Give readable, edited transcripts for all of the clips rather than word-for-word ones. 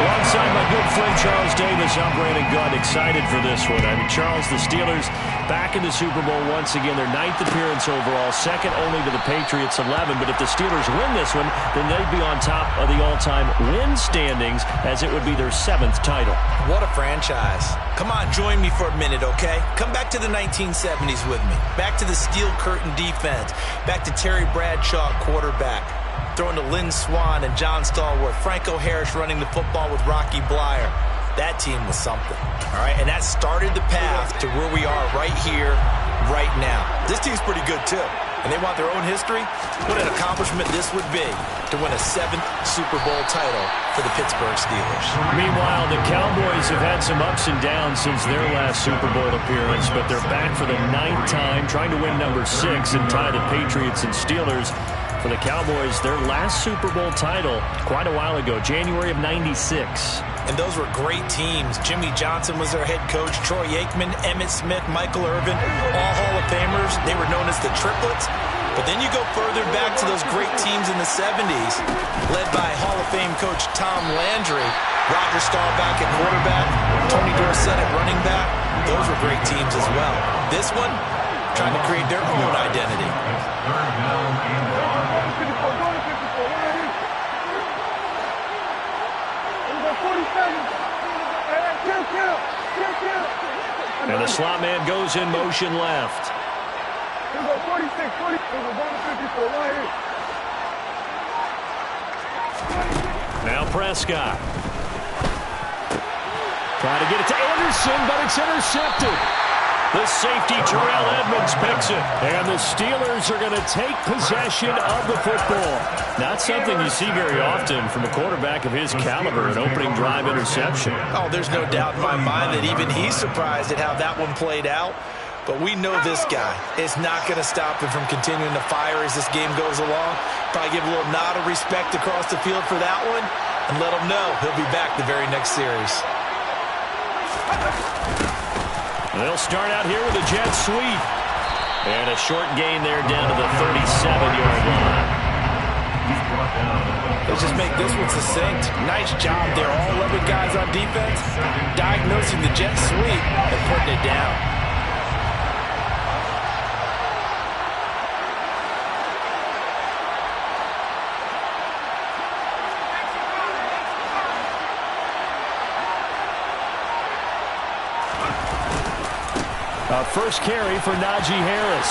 Alongside my good friend Charles Davis, I'm Brandon Gunn, excited for this one. I mean, Charles, the Steelers back in the Super Bowl once again. Their 9th appearance overall, second only to the Patriots' 11. But if the Steelers win this one, then they'd be on top of the all-time win standings, as it would be their 7th title. What a franchise. Come on, join me for a minute, okay? Come back to the 1970s with me. Back to the steel curtain defense. Back to Terry Bradshaw, quarterback. Throwing to Lynn Swann and John Stallworth. Franco Harris running the football with Rocky Bleier. That team was something, all right? And that started the path to where we are right here, right now. This team's pretty good, too. And they want their own history. What an accomplishment this would be to win a 7th Super Bowl title for the Pittsburgh Steelers. Meanwhile, the Cowboys have had some ups and downs since their last Super Bowl appearance, but they're back for the 9th time, trying to win number 6 and tie the Patriots and Steelers. For the Cowboys, their last Super Bowl title quite a while ago, January of '96. And those were great teams. Jimmy Johnson was their head coach. Troy Aikman, Emmitt Smith, Michael Irvin, all Hall of Famers. They were known as the Triplets. But then you go further back to those great teams in the 70s, led by Hall of Fame coach Tom Landry, Roger Staubach at quarterback, Tony Dorsett at running back. Those were great teams as well. This one, trying to create their own identity. And the slot man goes in motion left. Now Prescott. Trying to get it to Anderson, but it's intercepted. The safety, Terrell Edmunds, picks it. And the Steelers are going to take possession of the football. Not something you see very often from a quarterback of his caliber, an opening drive interception. Oh, there's no doubt in my mind that even he's surprised at how that one played out. But we know this guy is not going to stop him from continuing to fire as this game goes along. Probably give a little nod of respect across the field for that one and let him know he'll be back the very next series. They'll start out here with a jet sweep. And a short gain there down to the 37-yard line. Let's just make this one succinct. Nice job there. All 11 guys on defense diagnosing the jet sweep and putting it down. First carry for Najee Harris.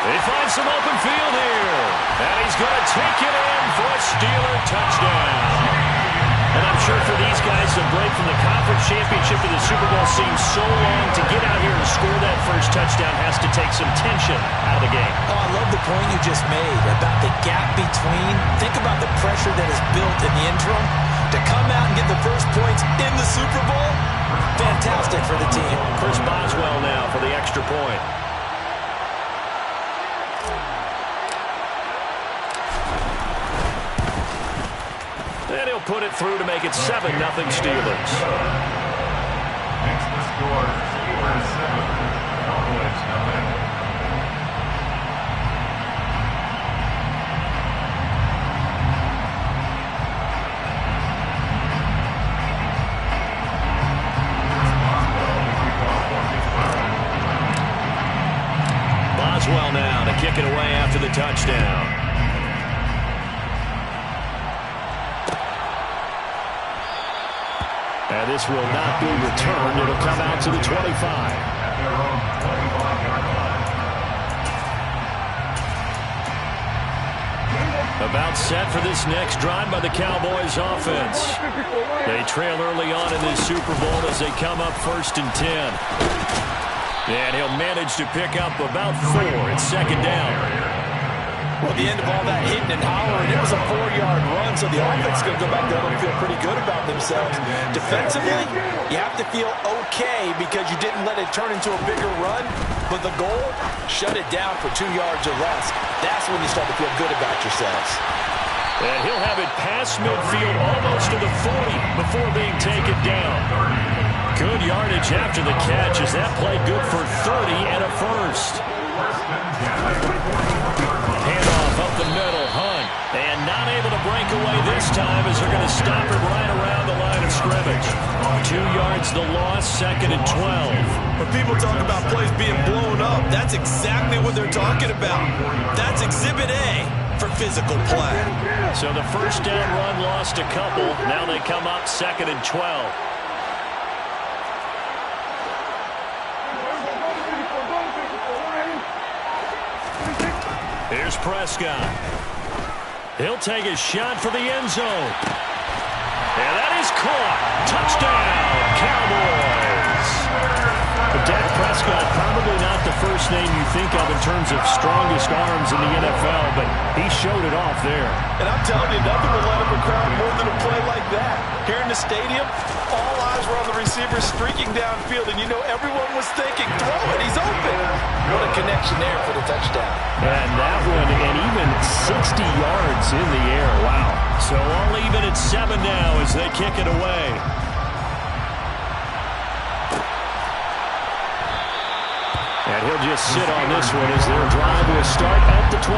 They find some open field here. And he's going to take it in for a Steeler touchdown. And I'm sure for these guys, the break from the conference championship to the Super Bowl seems so long. To get out here and score that first touchdown has to take some tension out of the game. Oh, I love the point you just made about the gap between. Think about the pressure that is built in the interim. To come out and get the first points in the Super Bowl, fantastic for the team. Chris Boswell now for the extra point. And he'll put it through to make it 7-0 Steelers. Next to score, Steelers 7, Cowboys 0. Boswell now to kick it away after the touchdown. And this will not be returned. It'll come out to the 25. About set for this next drive by the Cowboys offense. They trail early on in this Super Bowl as they come up 1st and 10. And he'll manage to pick up about 4. It's 2nd down. Well, the end of all that hitting and hollering, it was a 4-yard run, so the offense is going to go back there and feel pretty good about themselves. Defensively, you have to feel okay because you didn't let it turn into a bigger run, but the goal, shut it down for 2 yards or less. That's when you start to feel good about yourselves. And he'll have it past midfield almost to the 40 before being taken down. Good yardage after the catch as that play good for 30 and a first. Handoff up the middle, Hunt. And not able to break away this time as they're going to stop it right around the line. scrimmage. 2 yards the loss, 2nd and 12. When people talk about plays being blown up, that's exactly what they're talking about. That's Exhibit A for physical play. So the first down run lost a couple. Now they come up 2nd and 12. Here's Prescott. He'll take a shot for the end zone. And that is caught. Touchdown, Cowboys. Dak Prescott, probably not the first name you think of in terms of strongest arms in the NFL, but he showed it off there. And I'm telling you, nothing will light up a crowd more than a play like that. Here in the stadium, all eyes were on the receiver streaking downfield, and you know everyone was thinking, throw it, he's open. What a connection there for the touchdown. And that one, and even 60 yards in the air. Wow. So all even at 7 now as they kick it away. And he'll just sit on this one as their drive will start at the 25.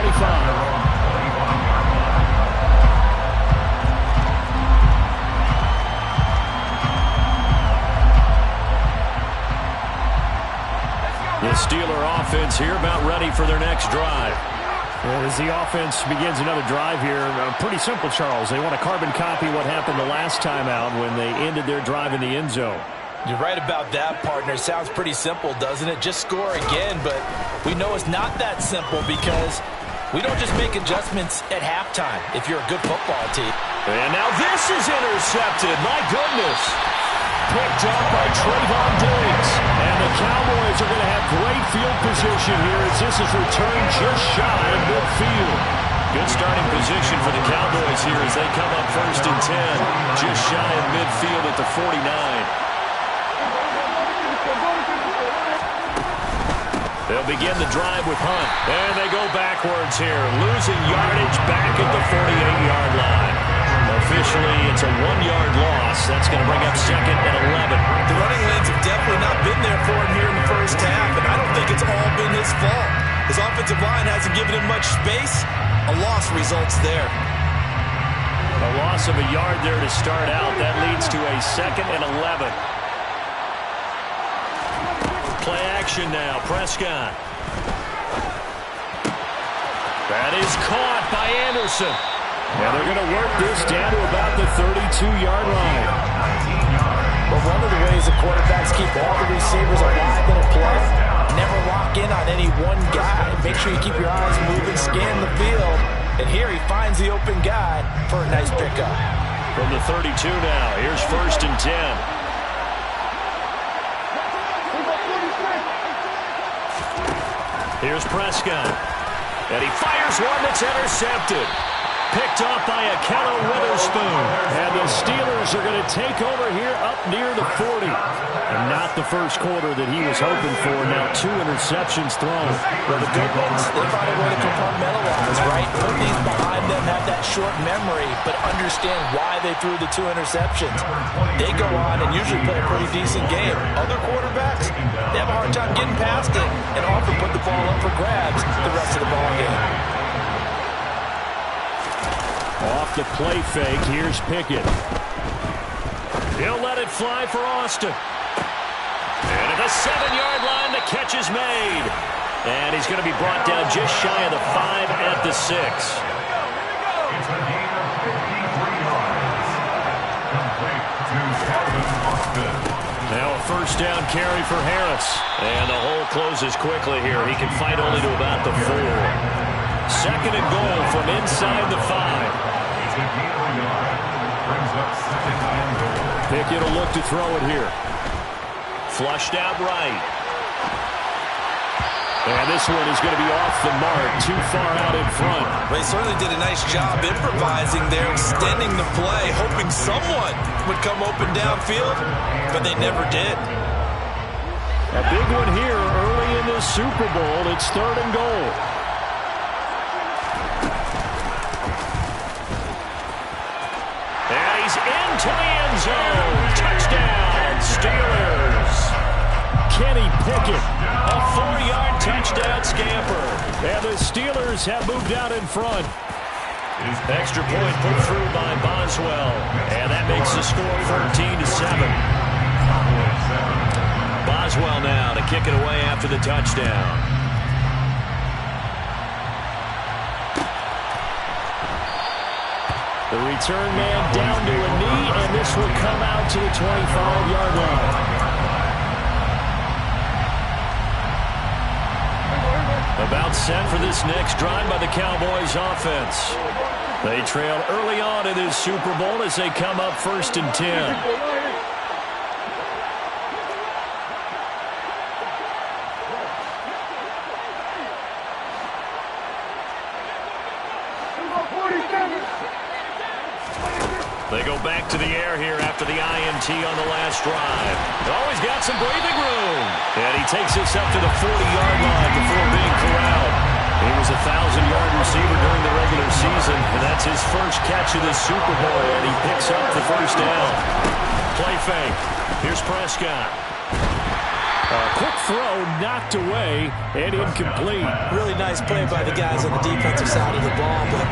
The Steeler offense here about ready for their next drive. Well, as the offense begins another drive here, pretty simple, Charles. They want to carbon copy what happened the last time out when they ended their drive in the end zone. You're right about that, partner. Sounds pretty simple, doesn't it? Just score again, but we know it's not that simple because we don't just make adjustments at halftime if you're a good football team. And now this is intercepted. My goodness. Picked up by Trayvon Diggs. And the Cowboys are going to have great field position here as this is returned just shy of midfield. Good starting position for the Cowboys here as they come up 1st and 10. Just shy of midfield at the 49. They'll begin the drive with Hunt. And they go backwards here. Losing yardage back at the 48-yard line. Officially, it's a 1-yard loss. That's going to bring up 2nd and 11. The running lanes have definitely not been there for him here in the first half, and I don't think it's all been his fault. His offensive line hasn't given him much space. A loss results there. A loss of a yard there to start out. That leads to a 2nd and 11. Play action now. Prescott. That is caught by Anderson. And they're going to work this down to about the 32-yard line. Well, one of the ways the quarterbacks keep all the receivers alive in a play, never lock in on any one guy. Make sure you keep your eyes moving, scan the field. And here he finds the open guy for a nice pickup. From the 32 now, here's 1st and 10. Here's Prescott. And he fires one that's intercepted. Picked off by Akello Witherspoon. And the Steelers are going to take over here up near the 40. And not the first quarter that he was hoping for. Now 2 interceptions thrown. Well, the good ones, they find a way to compartmentalize, right? Put these behind them, have that short memory, but understand why they threw the 2 interceptions. They go on and usually play a pretty decent game. Other quarterbacks, they have a hard time getting past it and often put the ball up for grabs the rest of the ball game. Off the play fake, here's Pickett. He'll let it fly for Austin. And at the 7-yard line, the catch is made. And he's going to be brought down just shy of the 5 at the 6. It's a gain of 53 yards. Complete to Calvin Austin. Now a 1st down carry for Harris. And the hole closes quickly here. He can fight only to about the 4. 2nd and goal from inside the 5. Pickett will look to throw it here. Flushed out right. And this one is going to be off the mark, too far out in front. Well, he certainly did a nice job improvising there, extending the play, hoping someone would come open downfield, but they never did. A big one here early in this Super Bowl. It's 3rd and goal. And he's into the end zone. Touchdown, Steelers. Kenny Pickett, a 4-yard touchdown scamper. And the Steelers have moved out in front. Extra point put through by Boswell. And that makes the score 14-7. Boswell now to kick it away after the touchdown. The return man down to a knee, and this will come out to the 25-yard line. About set for this next drive by the Cowboys offense. They trailed early on in this Super Bowl as they come up 1st and 10. They go back to the air here after the INT on the last drive. Oh, he's got some breathing room. And he takes this up to the 40-yard line before being corralled. He was a 1,000-yard receiver during the regular season, and that's his first catch of the Super Bowl, and he picks up the first down. Play fake. Here's Prescott. Quick throw, knocked away, and incomplete. Really nice play by the guys on the defensive side of the ball, but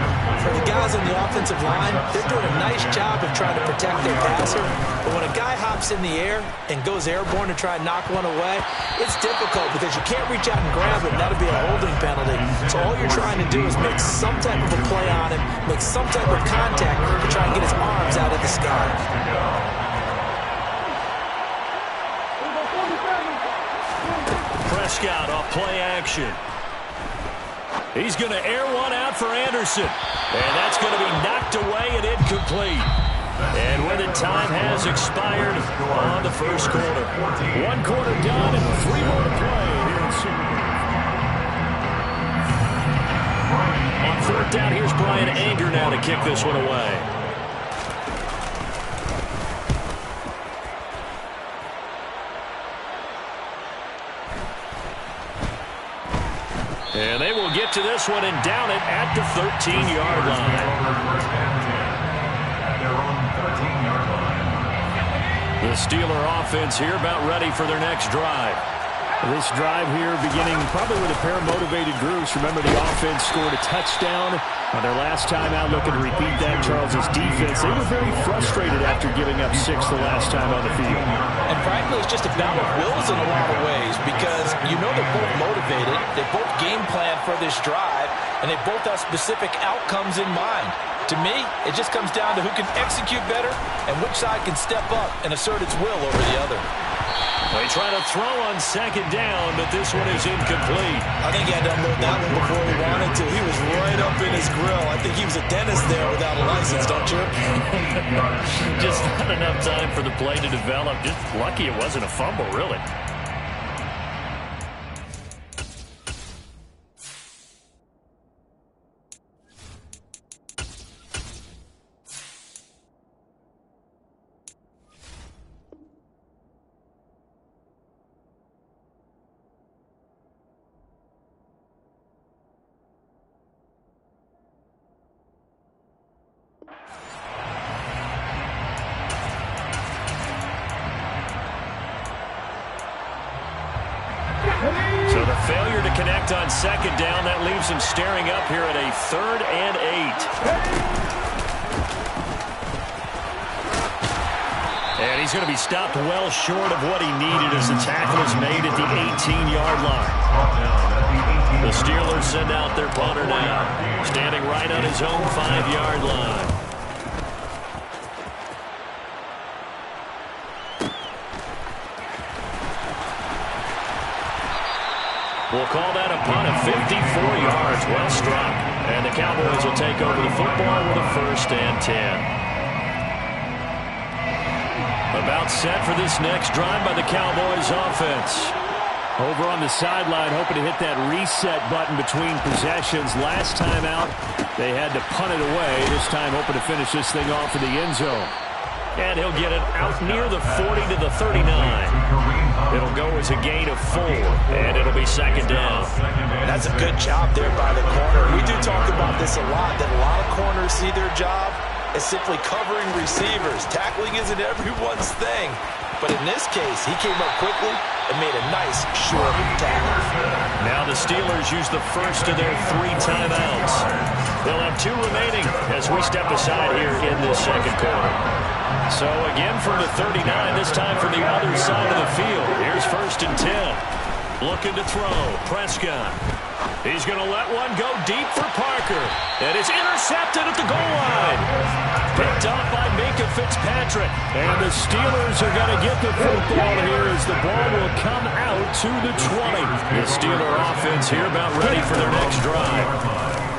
for the guys on the offensive line, they're doing a nice job of trying to protect their passer. But when a guy hops in the air and goes airborne to try and knock one away, it's difficult because you can't reach out and grab it, and that'll be a holding penalty. So all you're trying to do is make some type of a play on him, make some type of contact to try and get his arms out of the sky. Prescott off play action. He's going to air one out for Anderson. And that's going to be knocked away and incomplete. And with it, time has expired on the first quarter. 1 quarter done and 3 more to play here in Super Bowl. On 4th down, here's Brian Anger now to kick this one away. And they will get to this one and down it at the 13-yard line. The Steeler offense here about ready for their next drive. This drive here beginning probably with a pair of motivated groups. Remember, the offense scored a touchdown on their last time out, looking to repeat that. Charles's defense, they were very frustrated after giving up 6 the last time on the field. And frankly, it's just a battle of wills in a lot of ways because you know they're both motivated, they both game plan for this drive, and they both have specific outcomes in mind. To me, it just comes down to who can execute better and which side can step up and assert its will over the other. They try to throw on 2nd down, but this one is incomplete. I think he had to unload that one before he wanted to. He was right up in his grill. I think he was a dentist there without a license, don't you? Just not enough time for the play to develop. Just lucky it wasn't a fumble, really. So the failure to connect on 2nd down, that leaves him staring up here at a 3rd and 8. And he's going to be stopped well short of what he needed as the tackle is made at the 18-yard line. The Steelers send out their punter now, standing right on his own 5-yard line. We'll call that a punt of 54 yards. Well struck. And the Cowboys will take over the football with a 1st and 10. About set for this next drive by the Cowboys offense. Over on the sideline, hoping to hit that reset button between possessions. Last time out, they had to punt it away. This time hoping to finish this thing off in the end zone. And he'll get it out near the 40 to the 39. It'll go as a gain of 4, and it'll be 2nd down. That's a good job there by the corner. We do talk about this a lot, that a lot of corners see their job as simply covering receivers. Tackling isn't everyone's thing. But in this case, he came up quickly and made a nice, short tackle. Now the Steelers use the first of their 3 timeouts. They'll have 2 remaining as we step aside here in this 2nd quarter. So again from the 39, this time from the other side of the field. Here's 1st and 10. Looking to throw. Prescott. He's going to let one go deep for Parker. And it's intercepted at the goal line. Picked up by Minkah Fitzpatrick. And the Steelers are going to get the football here as the ball will come out to the 20. The Steeler offense here about ready for their next drive.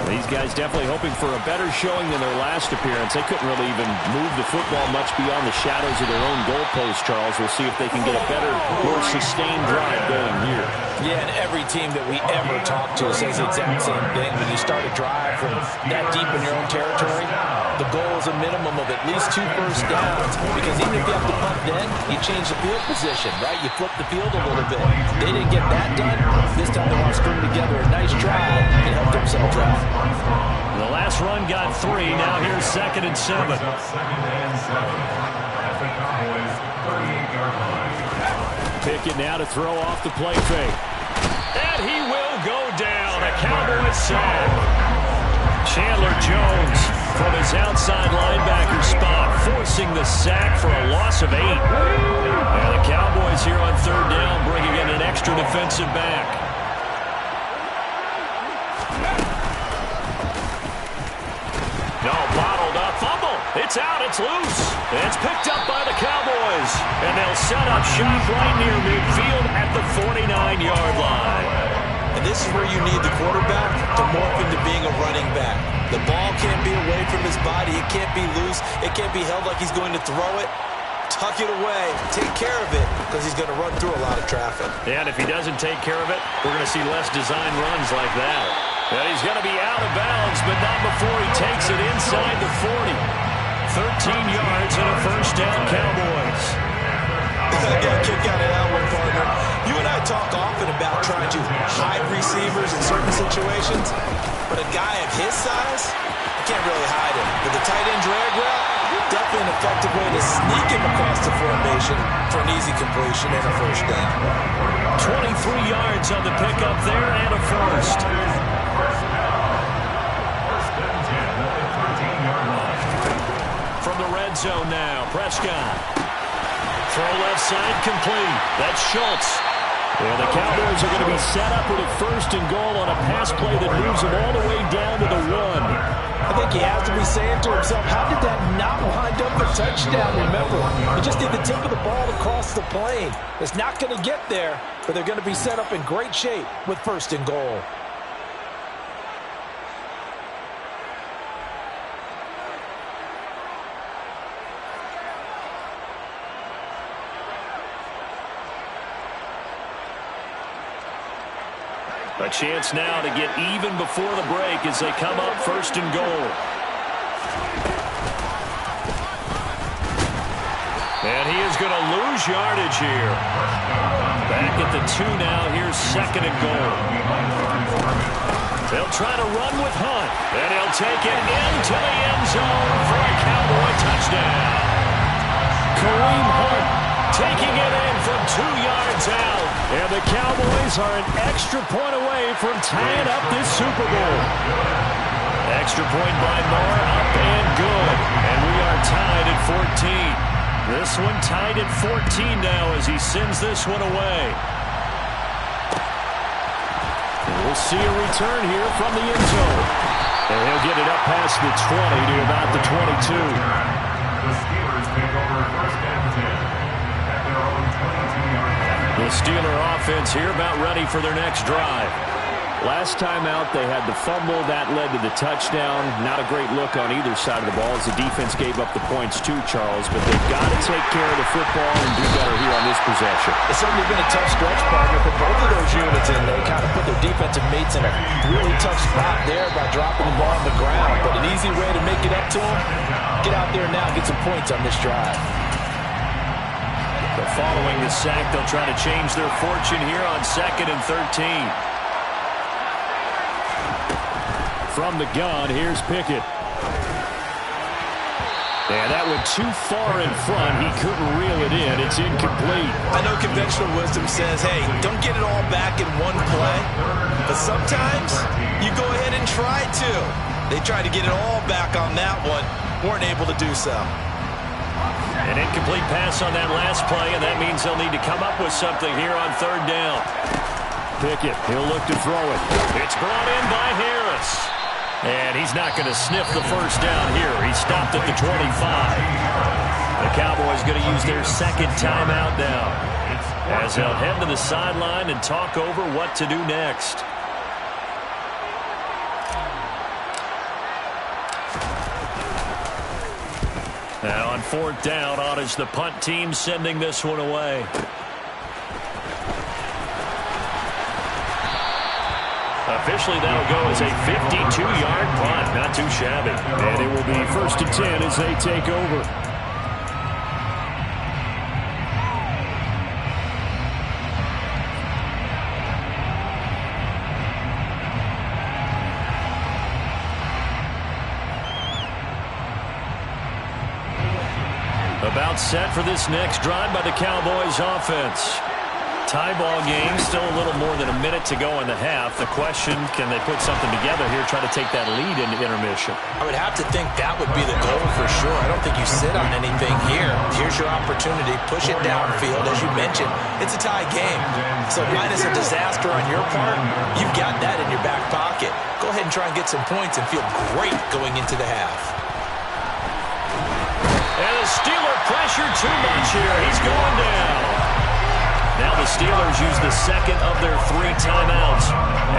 These guys definitely hoping for a better showing than their last appearance. They couldn't really even move the football much beyond the shadows of their own goalpost, Charles. We'll see if they can get a better, more sustained drive going here. Yeah, and every team that we ever talk to says the exact same thing. When you start a drive from that deep in your own territory, the goal is a minimum of at least 2 first downs. Because even if you have to punt then, you change the field position, right? You flip the field a little bit. They didn't get that done. This time they want to string together a nice drive and help themselves out. The last run got 3. Now here's 2nd and 7. Pickett now to throw off the play fake. And he will go down. A Cowboys sack. Chandler Jones from his outside linebacker spot, forcing the sack for a loss of 8. And the Cowboys here on 3rd down, bringing in an extra defensive back. No, bottled up, fumble. It's out, it's loose. It's picked up by the Cowboys. And they'll set up shop right near midfield at the 49-yard line. And this is where you need the quarterback to morph into being a running back. The ball can't be away from his body. It can't be loose. It can't be held like he's going to throw it. Tuck it away. Take care of it because he's going to run through a lot of traffic. And if he doesn't take care of it, we're going to see less design runs like that. And he's going to be out of bounds, but not before he takes it inside the 40. 13 yards and a first down, Cowboys. I got a kick out of that one, partner. You and I talk often about trying to hide receivers in certain situations, but a guy of his size, you can't really hide him. But the tight end drag route, definitely an effective way to sneak him across the formation for an easy completion and a first down. 23 yards on the pickup there and a first. From the red zone now, Prescott. Throw left side complete. That's Schultz. And the Cowboys are going to be set up with a 1st and goal on a pass play that moves them all the way down to the 1. I think he has to be saying to himself, how did that not wind up a touchdown? Remember, you just need the tip of the ball to cross the plane. It's not going to get there, but they're going to be set up in great shape with 1st and goal. A chance now to get even before the break as they come up 1st and goal. And he is going to lose yardage here. Back at the 2 now. Here's 2nd and goal. They'll try to run with Hunt. And he'll take it into the end zone for a Cowboy touchdown. Kareem Hunt taking it in from 2 yards out. And the Cowboys are an extra point away from tying up this Super Bowl. Extra point by Moore, up and good. And we are tied at 14. This one tied at 14 now as he sends this one away. We'll see a return here from the end zone. And he'll get it up past the 20 to about the 22. The Steelers take over 1st and 10 at their own 22-yard line. The Steeler offense here about ready for their next drive. Last time out, they had the fumble. That led to the touchdown. Not a great look on either side of the ball as the defense gave up the points too, Charles. But they've got to take care of the football and do better here on this possession. It's certainly been a tough stretch, partner, for both of those units, and they kind of put their defensive mates in a really tough spot there by dropping the ball on the ground. But an easy way to make it up to them, get out there now and get some points on this drive. But following the sack, they'll try to change their fortune here on 2nd and 13. From the gun, here's Pickett. And that went too far in front. He couldn't reel it in. It's incomplete. I know conventional wisdom says, hey, don't get it all back in one play. But sometimes you go ahead and try to. They tried to get it all back on that one. Weren't able to do so. Incomplete pass on that last play, and that means they'll need to come up with something here on third down. Pickett, he'll look to throw it. It's brought in by Harris. And he's not going to sniff the first down here. He stopped at the 25. The Cowboys going to use their second timeout now, as they'll head to the sideline and talk over what to do next. Now on fourth down, on is the punt team sending this one away. Officially, that'll go as a 52-yard punt. Not too shabby. And it will be 1st and 10 as they take over. About set for this next drive by the Cowboys offense. Tie ball game, still a little more than a minute to go in the half. The question, can they put something together here, try to take that lead into intermission? I would have to think that would be the goal for sure. I don't think you sit on anything here. Here's your opportunity. Push it downfield. As you mentioned, it's a tie game. So minus a disaster on your part, you've got that in your back pocket. Go ahead and try and get some points and feel great going into the half. And the Steeler pressure too much here. He's going down. Now the Steelers use the second of their 3 timeouts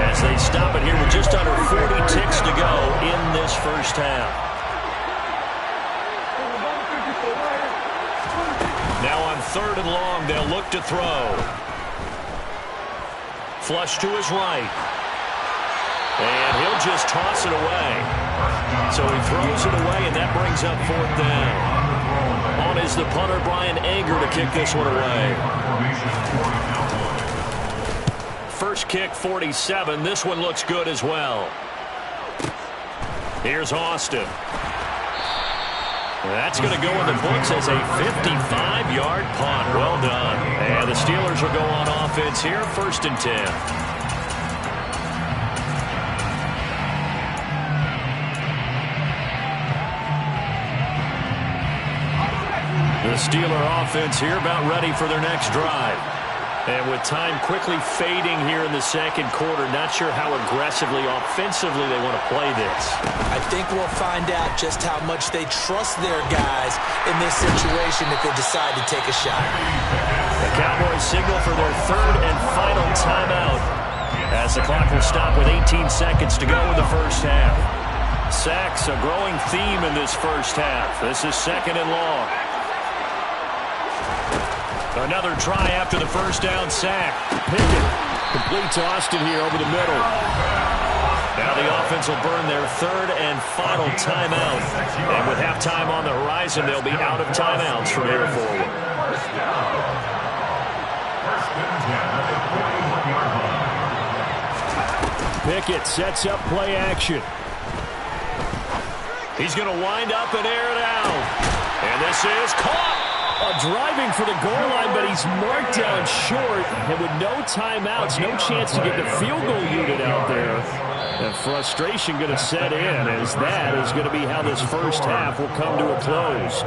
as they stop it here with just under 40 ticks to go in this first half. Now on 3rd and long, they'll look to throw. Flush to his right. And he'll just toss it away. So he throws it away, and that brings up 4th down. On is the punter, Brian Anger, to kick this one away. First kick, 47. This one looks good as well. Here's Austin. That's going to go in the books as a 55-yard punt. Well done. And the Steelers will go on offense here, 1st and 10. The Steeler offense here about ready for their next drive. And with time quickly fading here in the second quarter, not sure how aggressively, offensively they want to play this. I think we'll find out just how much they trust their guys in this situation if they decide to take a shot. The Cowboys signal for their 3rd and final timeout as the clock will stop with 18 seconds to go in the first half. Sacks, a growing theme in this first half. This is 2nd and long. Another try after the first down sack. Pickett complete to Austin here over the middle. Now the offense will burn their 3rd and final timeout. And with halftime on the horizon, they'll be out of timeouts from here forward. Pickett sets up play action. He's going to wind up and air it out. And this is caught. Driving for the goal line, but he's marked down short. And with no timeouts, no chance to get the field goal unit out there. And frustration going to set in, as that is going to be how this first half will come to a close.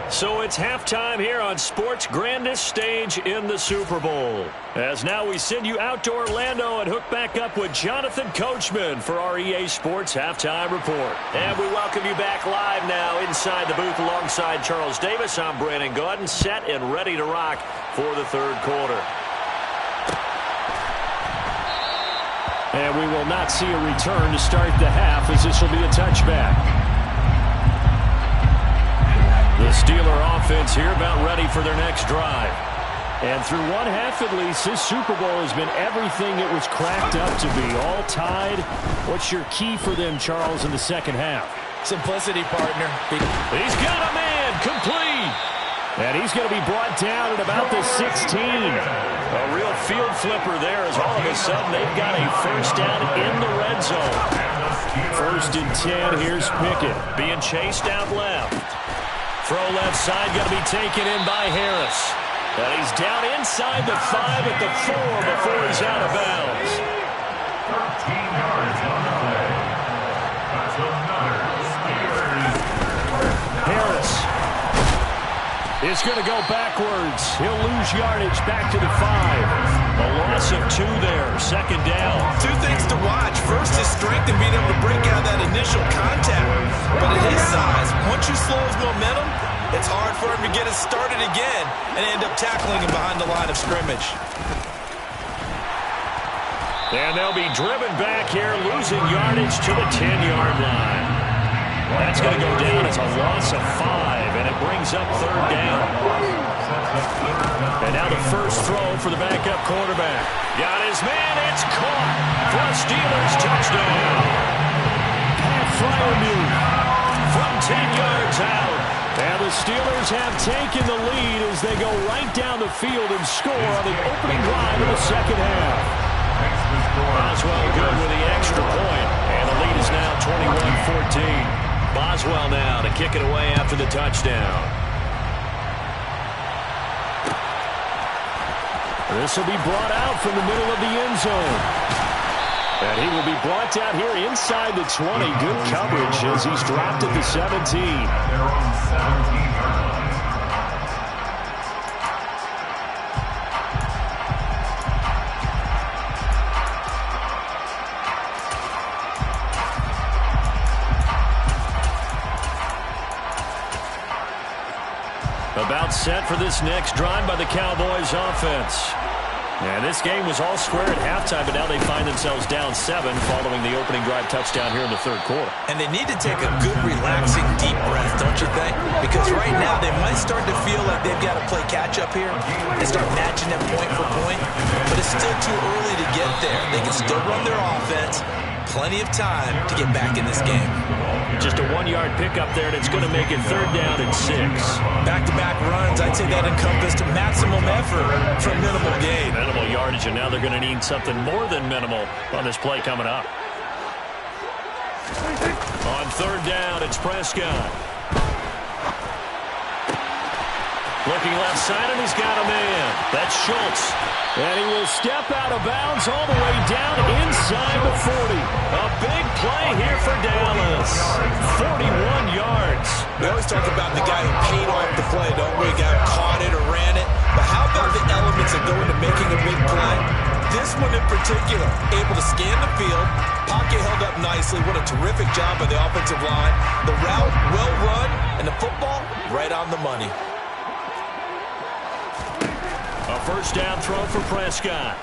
So it's halftime here on sports' grandest stage in the Super Bowl. As now we send you out to Orlando and hook back up with Jonathan Coachman for our EA Sports Halftime Report. And we welcome you back live now inside the booth alongside Charles Davis. I'm Brandon Gaudin, set and ready to rock for the 3rd quarter. And we will not see a return to start the half, as this will be a touchback. The Steeler offense here about ready for their next drive. And through one half at least, this Super Bowl has been everything it was cracked up to be. All tied. What's your key for them, Charles, in the second half? Simplicity, partner. He's got a man complete. And he's going to be brought down at about the 16. A real field flipper there, as all of a sudden they've got a first down in the red zone. 1st and 10, here's Pickett. Being chased out left. Throw left side, going to be taken in by Harris. And he's down inside the 5 at the 4 before he's out of bounds. 13 yards on the play. That's another Steelers. Harris is going to go backwards. He'll lose yardage back to the 5. A loss of 2 there. Second down. 2 things to watch. First, his strength and being able to break out that initial contact. But at his size, once you slow his momentum, it's hard for him to get it started again and end up tackling him behind the line of scrimmage. And they'll be driven back here, losing yardage to the 10-yard line. That's going to go down as a loss of 5, and it brings up third down. And now the first throw for the backup quarterback. Got his man, it's caught for a Steelers touchdown. Pat Freiermuth from 10 yards out. And the Steelers have taken the lead as they go right down the field and score on the opening drive of the second half. Boswell good with the extra point, and the lead is now 21-14. Boswell now to kick it away after the touchdown. This will be brought out from the middle of the end zone. And he will be brought down here inside the 20. Good coverage as he's dropped at the 17. Their own 17-yard line. About set for this next drive by the Cowboys offense. And this game was all square at halftime, but now they find themselves down 7 following the opening drive touchdown here in the third quarter. And they need to take a good, relaxing, deep breath, don't you think? Because right now they might start to feel like they've got to play catch-up here and start matching them point for point. But it's still too early to get there. They can still run their offense. Plenty of time to get back in this game. Just a 1-yard pickup there, and it's going to make it third down and 6. Back-to-back runs, I'd say that encompassed maximum effort for minimal gain. Minimal yardage, and now they're going to need something more than minimal on this play coming up. On third down, it's Prescott. Looking left side, and he's got a man. That's Schultz. And he will step out of bounds all the way down inside the 40. A big play here for Dallas. 41 yards. We always talk about the guy who paid off the play, don't we? Guy who caught it or ran it. But how about the elements of going to making a big play? This one in particular, able to scan the field. Pocket held up nicely. What a terrific job by the offensive line. The route, well run, and the football, right on the money. A first down throw for Prescott.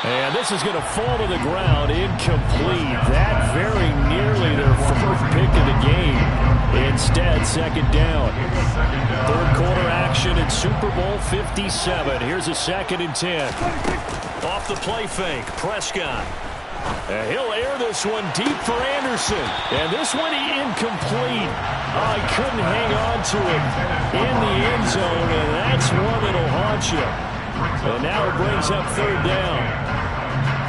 And this is going to fall to the ground, incomplete. That very nearly their first pick of the game. Instead, second down. Third quarter action in Super Bowl 57. Here's a 2nd and 10. Off the play fake, Prescott. And he'll air this one deep for Anderson. And this one incomplete. Oh, he couldn't hang on to it in the end zone, and that's one that'll haunt you. And now it brings up third down.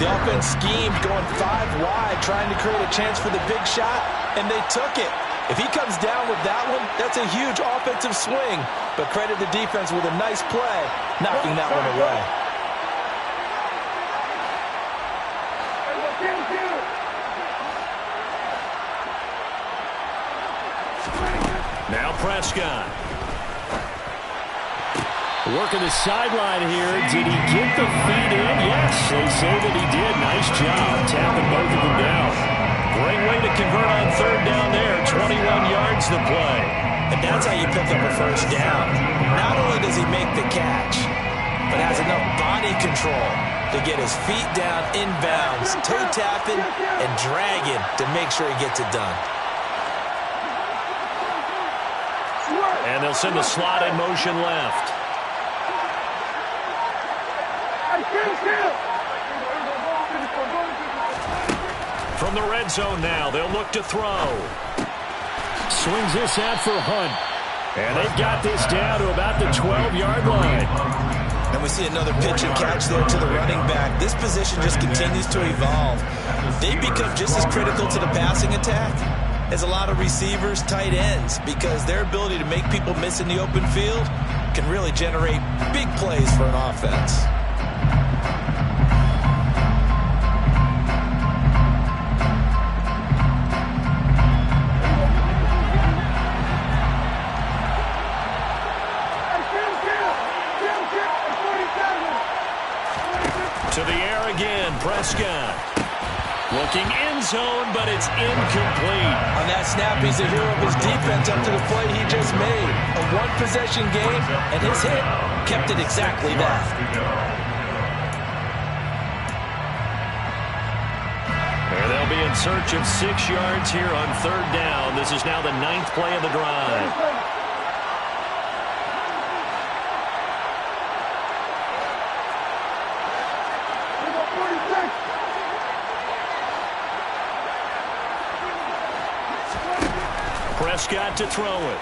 The offense schemed going 5 wide, trying to create a chance for the big shot, and they took it. If he comes down with that one, that's a huge offensive swing. But credit the defense with a nice play, knocking that one away. Now Prescott. Working the sideline here. Did he get the feet in? Yes, they say that he did. Nice job tapping both of them down. Great way to convert on third down there. 21 yards the play. And that's how you pick up a first down. Not only does he make the catch, but has enough body control to get his feet down inbounds, toe tapping and dragging to make sure he gets it done. And they'll send the slot in motion left. From the red zone now, they'll look to throw. Swings this out for Hunt. And they've got this down to about the 12-yard line. And we see another pitch and catch there to the running back. This position just continues to evolve. They become just as critical to the passing attack as a lot of receivers, tight ends, because their ability to make people miss in the open field can really generate big plays for an offense. Prescott. Looking end zone, but it's incomplete. On that snap, he's the hero of his defense up to the play he just made. A one-possession game, and his hit kept it exactly that. And they'll be in search of 6 yards here on 3rd down. This is now the 9th play of the drive. Prescott to throw it.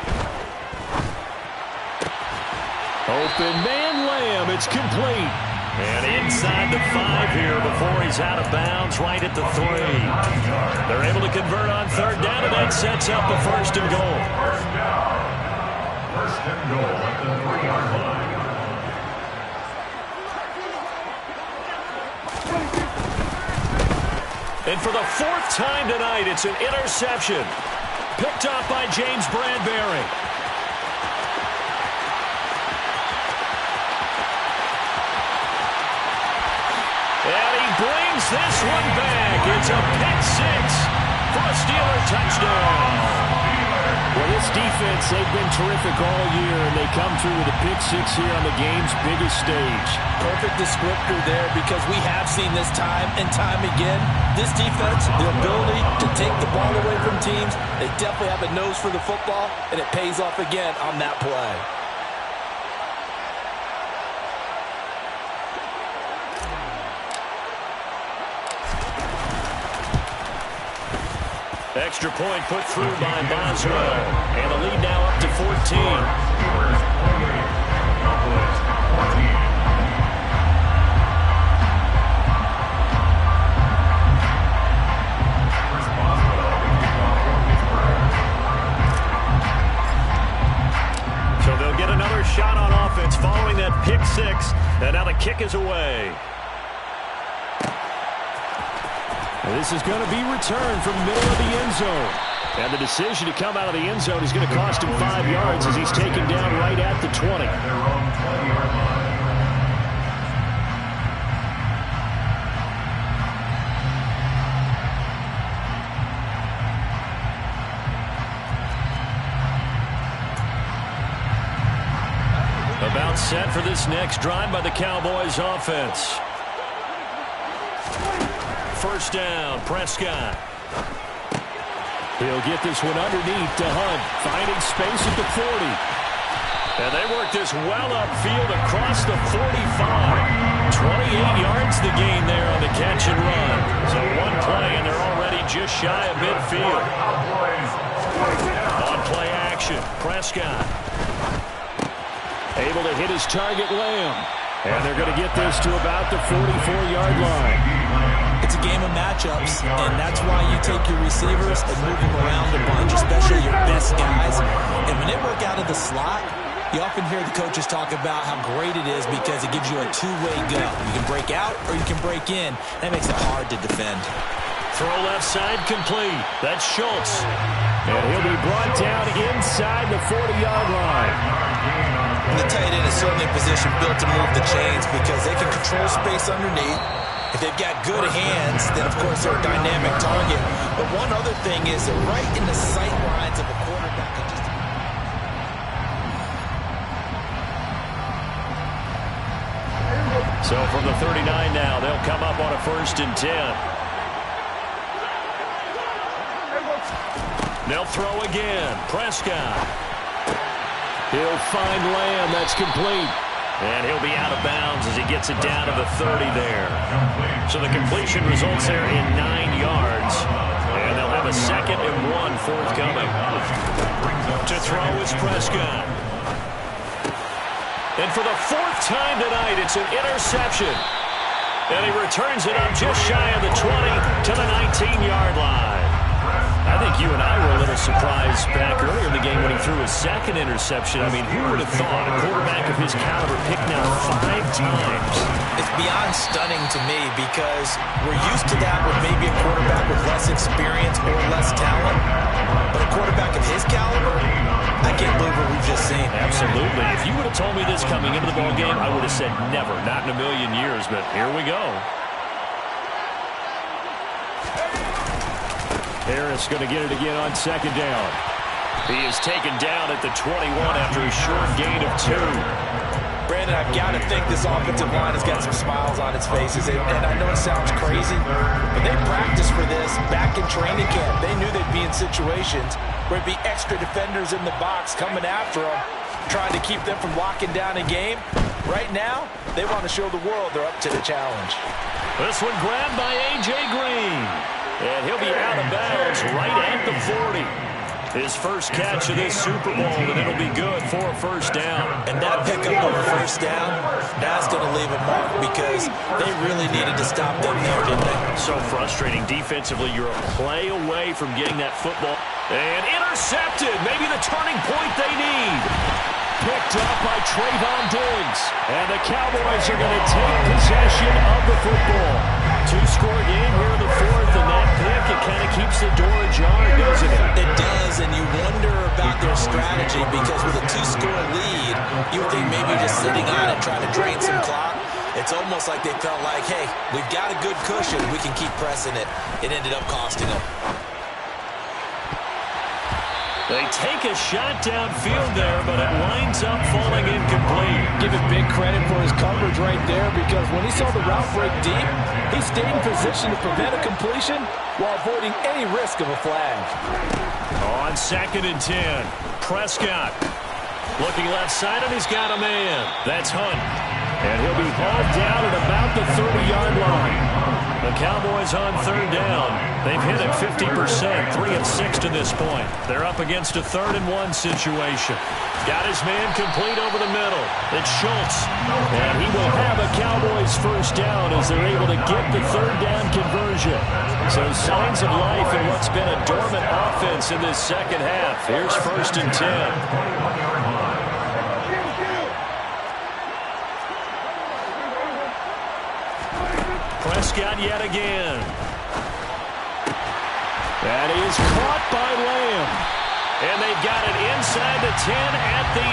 Open man, Lamb. It's complete. And inside the 5 here before he's out of bounds, right at the 3. They're able to convert on 3rd down, and that sets up a 1st and goal. First and goal at the 3-yard line. And for the 4th time tonight, it's an interception. Picked up by James Bradbury. And he brings this one back. It's a pick 6 for a Steeler touchdown. Well, this defense, they've been terrific all year, and they come through with a pick 6 here on the game's biggest stage. Perfect descriptor there, because we have seen this time and time again. This defense, the ability to take the ball away from teams, they definitely have a nose for the football, and it pays off again on that play. Extra point put through by Boswell. And the lead now up to 14. So they'll get another shot on offense following that pick 6. And now the kick is away. This is going to be returned from the middle of the end zone. And the decision to come out of the end zone is going to cost him 5 yards as he's taken down right at the 20. About set for this next drive by the Cowboys offense. 1st down, Prescott. He'll get this one underneath to Hunt, finding space at the 40. And they work this well upfield across the 45. 28 yards the gain there on the catch and run. So one play, and they're already just shy of midfield. On play action, Prescott. Able to hit his target, Lamb. And they're going to get this to about the 44-yard line. It's a game of matchups, and that's why you take your receivers and move them around a bunch, especially your best guys. And when they work out of the slot, you often hear the coaches talk about how great it is because it gives you a two-way go. You can break out or you can break in. That makes it hard to defend. Throw left side complete. That's Schultz. And he'll be brought down inside the 40-yard line. And the tight end is certainly a position built to move the chains because they can control space underneath. If they've got good hands, then, of course, they're a dynamic target. But one other thing is they're right in the sight lines of a quarterback. So from the 39 now, they'll come up on a 1st and 10. They'll throw again. Prescott. He'll find Lamb. That's complete. And he'll be out of bounds as he gets it down to the 30 there. So the completion results there in 9 yards. And they'll have a 2nd and 1 forthcoming. To throw is Prescott. And for the 4th time tonight, it's an interception. And he returns it up just shy of the 20 to the 19-yard line. I think you and I were a little surprised back earlier in the game when he threw his 2nd interception. I mean, who would have thought a quarterback of his caliber picked now 5 times? It's beyond stunning to me because we're used to that with maybe a quarterback with less experience or less talent. But a quarterback of his caliber, I can't believe what we've just seen. Absolutely. If you would have told me this coming into the ballgame, I would have said never, not in a million years. But here we go. Harris going to get it again on second down. He is taken down at the 21 after a short gain of 2. Brandon, I've got to think this offensive line has got some smiles on its faces. And I know it sounds crazy, but they practiced for this back in training camp. They knew they'd be in situations where it'd be extra defenders in the box coming after them, trying to keep them from locking down a game. Right now, they want to show the world they're up to the challenge. This one grabbed by A.J. Green. And he'll be out of bounds right at the 40. His first catch of this Super Bowl, and it'll be good for a first down. And that pickup of a first down, that's going to leave a mark because they really needed to stop them there, didn't they? So frustrating defensively. You're a play away from getting that football. And intercepted. Maybe the turning point they need. Picked up by Trayvon Diggs. And the Cowboys are going to take possession of the football. 2-score game here in the fourth, and that pick, it kind of keeps the door ajar, doesn't it? It does, and you wonder about their strategy because with a 2-score lead, you would think maybe just sitting on it, trying to drain some clock. It's almost like they felt like, hey, we've got a good cushion. We can keep pressing it. It ended up costing them. They take a shot downfield there, but it winds up falling incomplete. Give it big credit for his coverage right there because when he saw the route break deep, he stayed in position to prevent a completion while avoiding any risk of a flag. On 2nd and 10, Prescott looking left side, and he's got a man. That's Hunt. And he'll be hauled down at about the 30-yard line. The Cowboys on 3rd down. They've hit it 50%, 3 of 6 to this point. They're up against a 3rd and 1 situation. Got his man complete over the middle. It's Schultz. And he will have a Cowboys first down as they're able to get the 3rd down conversion. So signs of life in what's been a dormant offense in this second half. Here's 1st and 10. Prescott yet again. That is caught by Lamb. And they've got it inside the 10 at the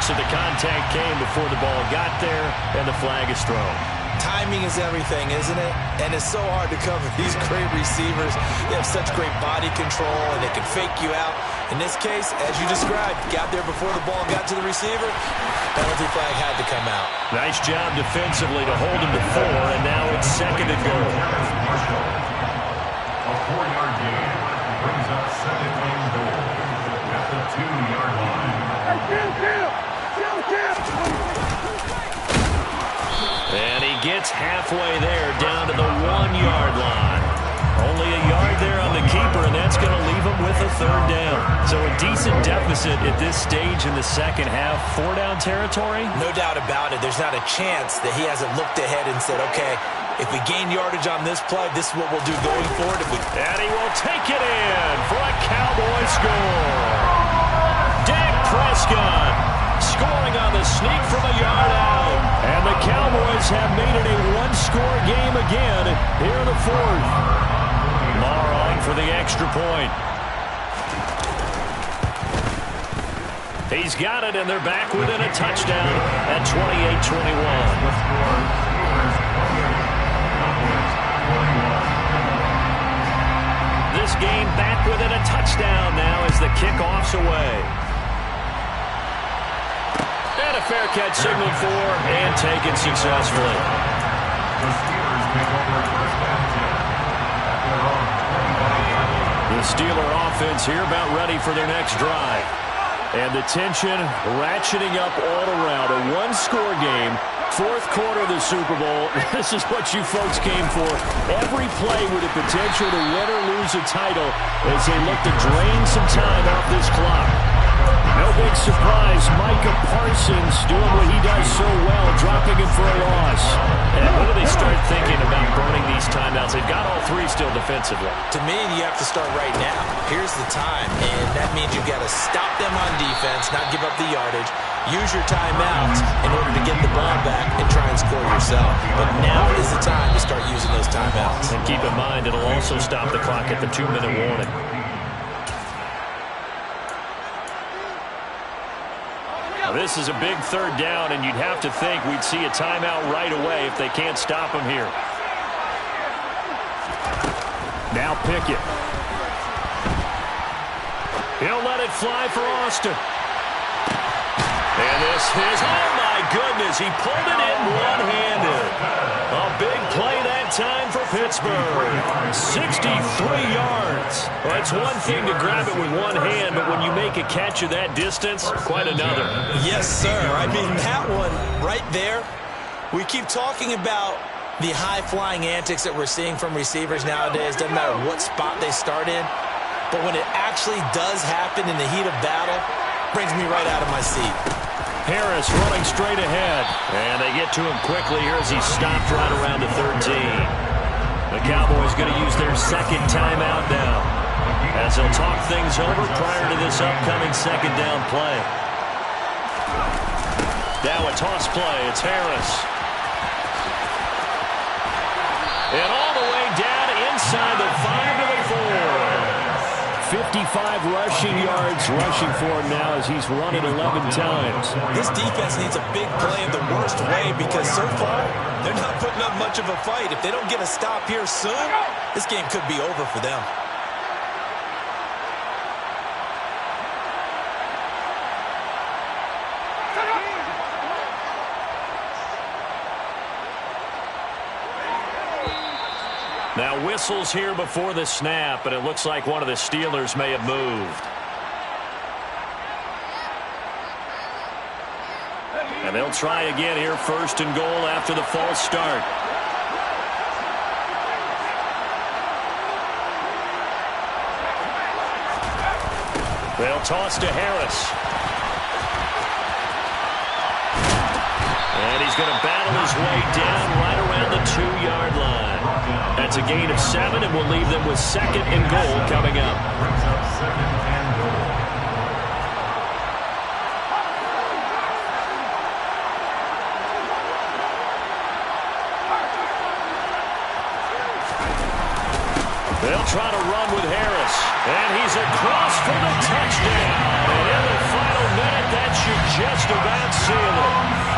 8. So the contact came before the ball got there, and the flag is thrown. Timing is everything, isn't it? And it's so hard to cover these great receivers. They have such great body control, and they can fake you out. In this case, as you described, got there before the ball got to the receiver. Penalty flag had to come out. Nice job defensively to hold him to 4, and now it's 2nd and goal. A 4-yard gain brings up 2nd and goal at the 2-yard line. And he gets halfway there, down to the 1-yard line. Only a yard there on the keeper, and that's going to leave him with a 3rd down. So a decent deficit at this stage in the second half. 4-down territory? No doubt about it. There's not a chance that he hasn't looked ahead and said, okay, if we gain yardage on this play, this is what we'll do going forward. And he will take it in for a Cowboy score. Dak Prescott scoring on the sneak from a yard out. And the Cowboys have made it a 1-score game again here in the 4th. Marr on for the extra point. He's got it, and they're back within a touchdown at 28-21. This game back within a touchdown now as the kickoff's away. And a fair catch signaled for and taken successfully. The Steelers take over first and 10 at their own 25. The Steeler offense here about ready for their next drive. And the tension ratcheting up all around. A 1-score game. 4th quarter of the Super Bowl. This is what you folks came for. Every play with the potential to win or lose a title as they look to drain some time off this clock. No big surprise. Micah Parsons doing what he does so well, dropping him for a loss. And when do they start thinking about burning these timeouts? They've got all 3 still defensively. To me, you have to start right now. Here's the time, and that means you've got to stop them on defense, not give up the yardage. Use your timeouts in order to get the ball back and try and score yourself. But now is the time to start using those timeouts. And keep in mind, it'll also stop the clock at the 2-minute warning. Now, this is a big 3rd down, and you'd have to think we'd see a timeout right away if they can't stop him here. Pickett. He'll let it fly for Austin. And this is, oh my goodness, he pulled it in one-handed. A big play that time for Pittsburgh. 63 yards. Well, it's one thing to grab it with one hand, but when you make a catch of that distance, quite another. Yes, sir. I mean, that one right there, we keep talking about the high-flying antics that we're seeing from receivers nowadays. Doesn't matter what spot they start in. But when it actually does happen in the heat of battle, brings me right out of my seat. Harris running straight ahead. And they get to him quickly here as he stopped right around the 13. The Cowboys going to use their second timeout now, as they'll talk things over prior to this upcoming second down play. Now a toss play. It's Harris. And all the way down inside the 5 to the 4. 55 rushing yards rushing for him now as he's run it 11 times. This defense needs a big play in the worst way because so far they're not putting up much of a fight. If they don't get a stop here soon, this game could be over for them. Now whistles here before the snap, and it looks like one of the Steelers may have moved. And they'll try again here, first and goal after the false start. They'll toss to Harris. And he's going to battle his way down right around the 2-yard line. That's a gain of 7, and we'll leave them with second and goal coming up. Brings up second and goal. They'll try to run with Harris. And he's across for the touchdown. And in the final minute, that should just about seal it.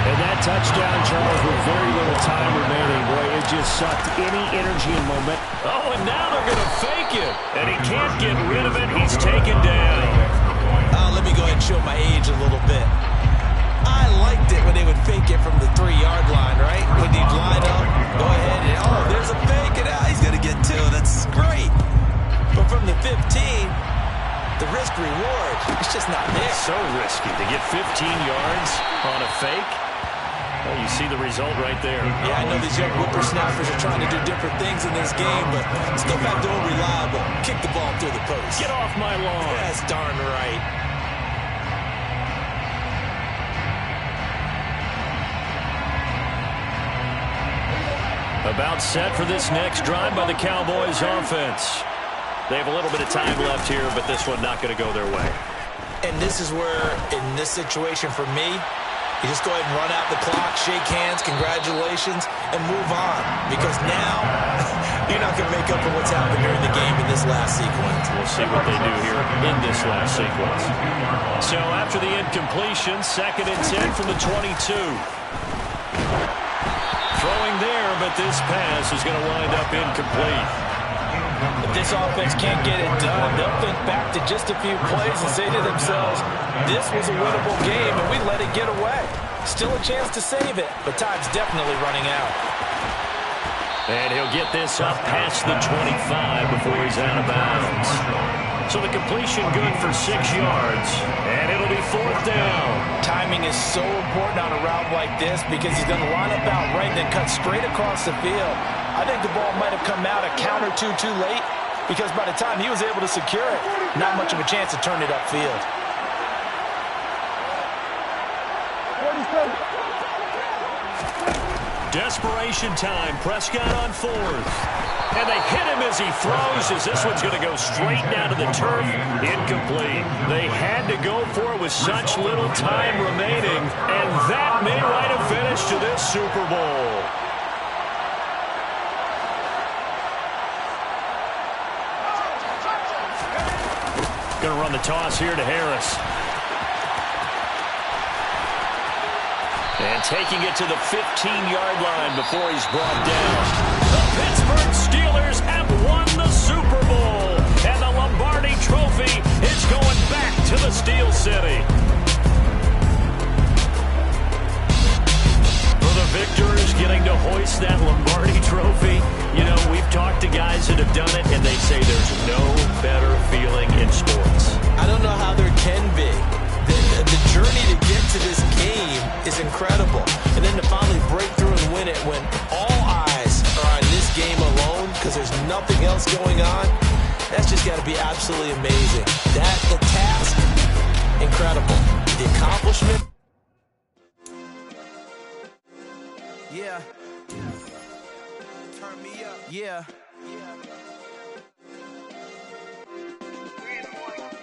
And that touchdown, Charles, with very little time remaining, boy, it just sucked any energy and momentum. Oh, and now they're going to fake it. And he can't get rid of it. He's taken down. Let me go ahead and show my age a little bit. I liked it when they would fake it from the 3-yard line, right? When he'd line up, go ahead and, oh, there's a fake, and he's going to get 2. That's great. But from the 15, the risk-reward, it's just not there. It's so risky to get 15 yards on a fake. Well, you see the result right there. Yeah, I know these young whippersnappers are trying to do different things in this game, but let's go back to unreliable. Kick the ball through the post. Get off my lawn. That's darn right. About set for this next drive by the Cowboys offense. They have a little bit of time left here, but this one not going to go their way. And this is where, in this situation for me, you just go ahead and run out the clock, shake hands, congratulations, and move on. Because now, you're not going to make up for what's happened during the game in this last sequence. We'll see what they do here in this last sequence. So after the incompletion, 2nd and 10 from the 22. Throwing there, but this pass is going to wind up incomplete. If this offense can't get it done, they'll think back to just a few plays and say to themselves, this was a winnable game and we let it get away. Still a chance to save it, but time's definitely running out. And he'll get this up past the 25 before he's out of bounds. So the completion good for 6 yards, and it'll be 4th down. Timing is so important on a route like this because he's going to line up out right and then cut straight across the field. I think the ball might have come out a count or two too late because by the time he was able to secure it, not much of a chance to turn it upfield. Desperation time. Prescott on 4th. And they hit him as he throws, as this one's going to go straight down to the turf. Incomplete. They had to go for it with such little time remaining, and that may write a finish to this Super Bowl. Going to run the toss here to Harris. And taking it to the 15-yard line before he's brought down. The Pittsburgh Steelers have won the Super Bowl. And the Lombardi Trophy is going back to the Steel City. For the victors getting to hoist that Lombardi Trophy, you know, we've talked to guys that have done it, and they say there's no better feeling in sports. I don't know how there can be. The journey to get to this game is incredible. And then to finally break through and win it when all eyes are on this game alone because there's nothing else going on, that's just got to be absolutely amazing. The task, incredible. The accomplishment. Yeah. Turn me up. Yeah.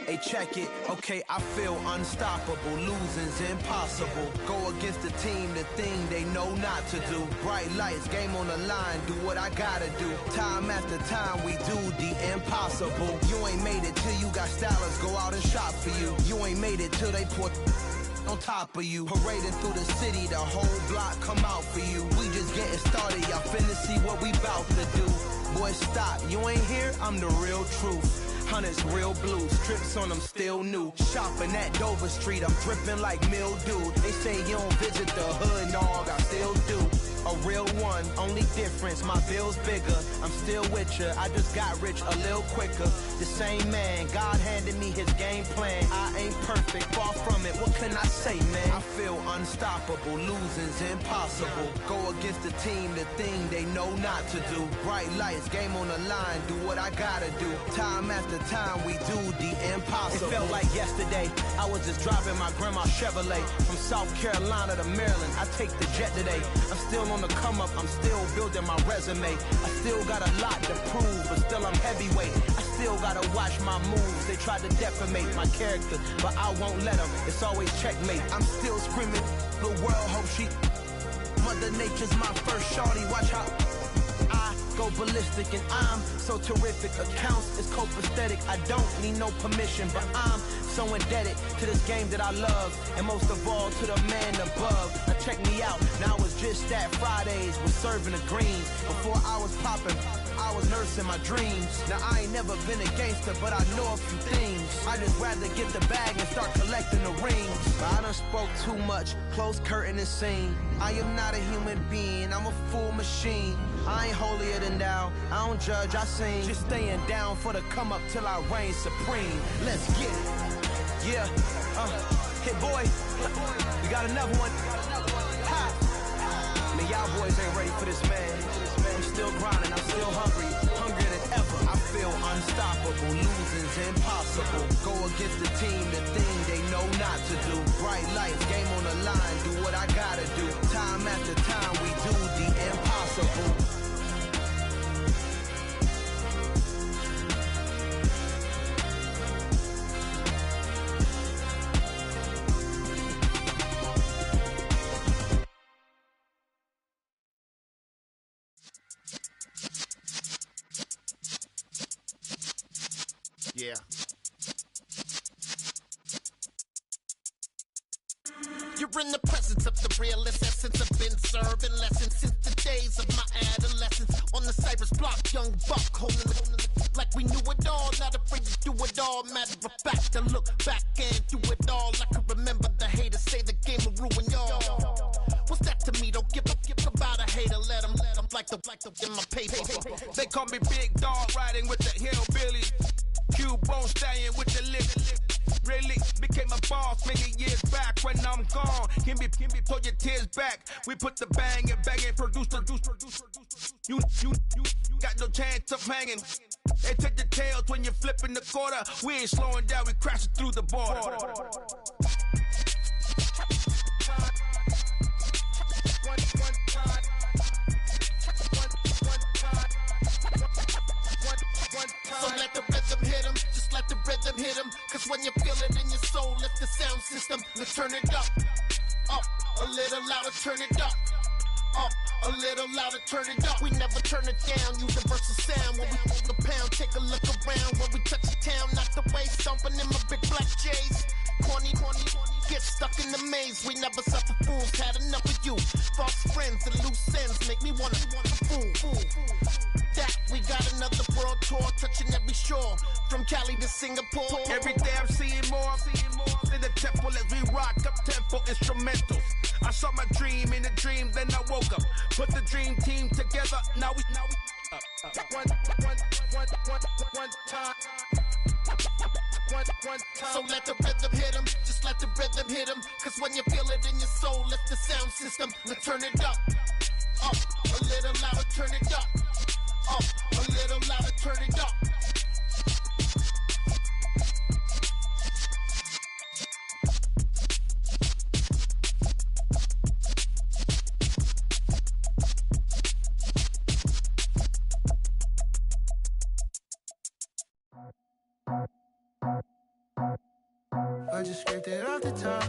Hey, check it. Okay, I feel unstoppable. Losing's impossible. Go against the team, the thing they know not to do. Bright lights, game on the line. Do what I gotta do. Time after time, we do the impossible. You ain't made it till you got stylists go out and shop for you. You ain't made it till they put on top of you. Parading through the city, the whole block come out for you. We just getting started, y'all finna see what we bout to do. Boy, stop, you ain't here, I'm the real truth. Hunters, real blues, trips on them still new. Shopping at Dover Street, I'm dripping like mildew. They say you don't visit the hood, dog, I still do. A real one, only difference, my bill's bigger. I'm still with ya, I just got rich a little quicker. The same man, God handed me his game plan. I ain't perfect, far from it, what can I say, man? I feel unstoppable, losing's impossible. Go against the team, the thing they know not to do. Bright lights, game on the line, do what I gotta do. Time after time, we do the impossible. It felt like yesterday, I was just driving my grandma's Chevrolet. From South Carolina to Maryland, I take the jet today. I'm still on the come up, I'm still building my resume. I still got a lot to prove, but still I'm heavyweight. I still gotta watch my moves. They tried to defamate my character, but I won't let them. It's always checkmate. I'm still screaming, the world hope she. Mother Nature's my first shorty. Watch how I go ballistic, and I'm so terrific. Accounts is copacetic. I don't need no permission, but I'm so indebted to this game that I love, and most of all to the man above. Now check me out, now it's just that Fridays was serving the greens. Before I was popping, I was nursing my dreams. Now I ain't never been a gangster, but I know a few things. I just rather get the bag and start collecting the rings. But I done spoke too much, close curtain and scene. I am not a human being, I'm a full machine. I ain't holier than thou, I don't judge, I sing. Just staying down for the come up till I reign supreme. Let's get it. Yeah, hit boy, we got another one. Ha. Man, y'all boys ain't ready for this, man. I'm still grinding, I'm still hungry, hungrier than ever. I feel unstoppable, losing's impossible. Go against the team, the thing they know not to do. Bright lights, game on the line, do what I gotta do. Time after time, we do the impossible. Yeah. You're in the presence of the realest essence. I've been serving lessons since the days of my adolescence. On the Cypress block, young buck holding it like we knew it all. Not afraid to do it all. Matter of fact, to look back and do it all. I can remember the haters say the game will ruin y'all. What's that to me? Don't give about a hater. Let them like the in my paper. They call me Big Dog, riding with the hillbilly. Cubone staying with the lip. Really became a boss many years back. When I'm gone, can be pull your tears back. We put the bang and produce. You got no chance of hanging. They take the tails when you're flipping the quarter. We ain't slowing down, we crashing through the border. So let the rhythm hit him, just let the rhythm hit him. Cause when you feel it in your soul, lift the sound system. Let's turn it up, a little louder, turn it up, a little louder, turn it up. We never turn it down, universal sound. When we move the pound, take a look around. When we touch the town, not the way, stomping in my big black J's. Corny, get stuck in the maze. We never suffer fools had enough of you. False friends and loose ends make me wanna fool. That we got another world tour touching every shore from Cali to Singapore. Every day I'm seeing more in the temple as we rock up tempo instrumentals. I saw my dream in a dream, then I woke up. Put the dream team together. Now we one time. So let the rhythm hit him, just let the rhythm hit him. Cause when you feel it in your soul, lift the sound system. Let's turn it up, a little louder, turn it up, a little louder, turn it up. I just scraped it off the top,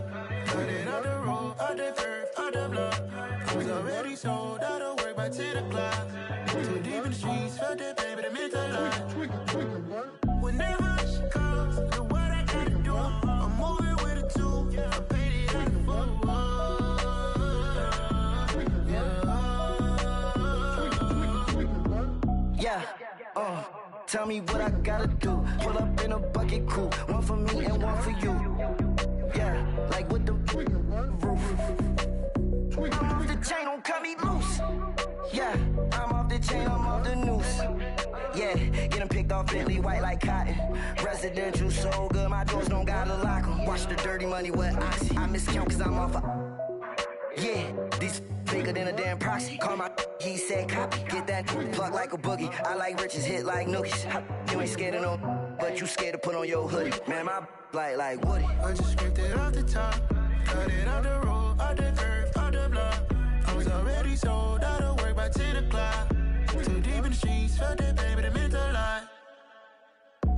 cut it out the road, out the curve, out the block. I was already sold, out of work by 10 o'clock. Too deep in the streets, felt that baby, the mental lie. Whenever she calls, know what I gotta do. I'm moving with a two, I paid it out the full. Tell me what I gotta do. Pull up in a bucket crew, one for me and one for you. Yeah, like with the roof. I'm off the chain, don't cut me loose. Yeah, I'm off the chain, I'm off the noose. Yeah, getting picked off Bentley white like cotton. Residential so good, my doors don't gotta lock them. Watch the dirty money with Oxy. I miscount cause I'm off a... Yeah, these bigger than a damn proxy. Call my he said copy. Get that plug like a boogie. I like riches, hit like nookies. You ain't scared of no, but you scared to put on your hoodie. Man, my like Woody. I just scraped it off the top, cut it out the road, out the curve, out the block. I was already sold, out of work by 10 o'clock. Too deep in the streets, felt that baby, the mental lie.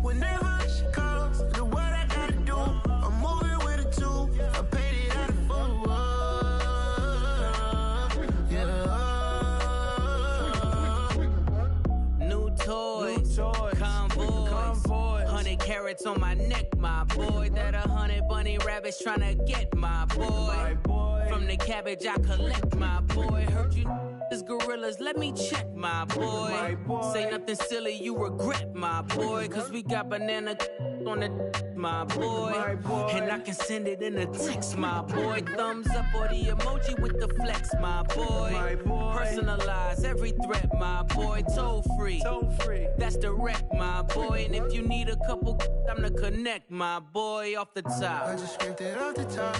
Whenever she calls, know what I gotta do. I'm moving with a two, I paid it out of full. Convoy, 100 carats on my neck, my boy. That 100 bunny rabbits tryna get my boy. From the cabbage I collect, my boy. Heard you is gorillas, let me check, my boy. Say nothing silly, you regret, my boy. Cause we got banana on the my boy. And I can send it in a text, my boy. Thumbs up or the emoji with the flex, my boy. Personalize every threat, my boy. Toll free, that's direct, my boy. And if you need a couple, I'm to connect, my boy. Off the top, I just scraped it off the top,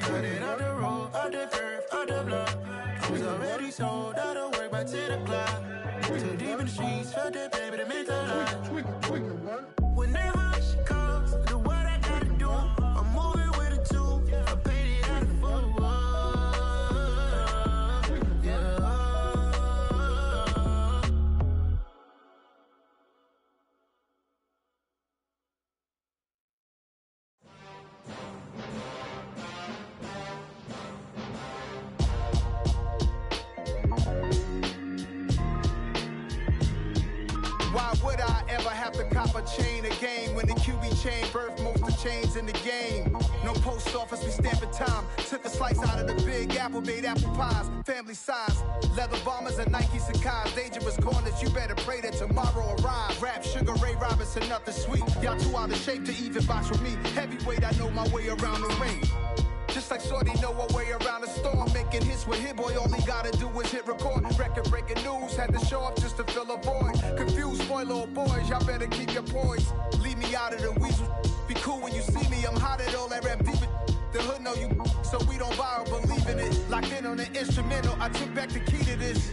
cut it out the road, out the curve, out the block. I was already sold, out of work by 10 o'clock. Too deep in the streets, felt that baby, the mental lie. Whenever she calls, know what I gotta do. I'm moving with a two, I paid it out of full. Why would I ever have to cop a chain a game when the QB chain birthed most of chains in the game? No post office, we stamping time. Took a slice out of the big apple, made apple pies, family size. Leather bombers and Nike Sacai's. Dangerous corners, you better pray that tomorrow arrives. Rap, Sugar Ray Robinson, nothing sweet. Y'all too out of shape to even box with me. Heavyweight, I know my way around the ring. Just like Shorty know her way around the storm. Making hits with Hit Boy, all he gotta do is hit record. Record breaking news, had to show up just to fill a void. Confused, spoiled little boys, y'all better keep your poise. Leave me out of the weasel. Be cool when you see me, I'm hot at all that rap deep. The hood know you, so we don't borrow, believe in it. Locked in on the instrumental, I took back the key to this.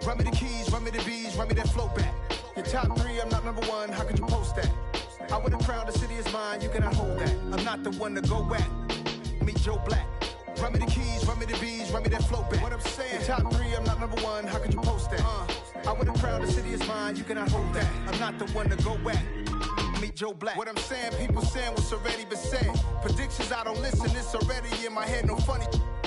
Run me the keys, run me the bees, run me that flow back. Your top three, I'm not number one, how could you post that? I would have crowned the city is mine, you cannot hold that. I'm not the one to go at. Meet Joe Black. Run me the keys, run me the bees, run me that flow back. What I'm saying, your top three, I'm not number one, how could you post that? I would have crowned the city is mine, you cannot hold that. I'm not the one to go at. Meet Joe Black. What I'm saying, people saying what's already been said. Predictions, I don't listen, it's already in my head, no funny.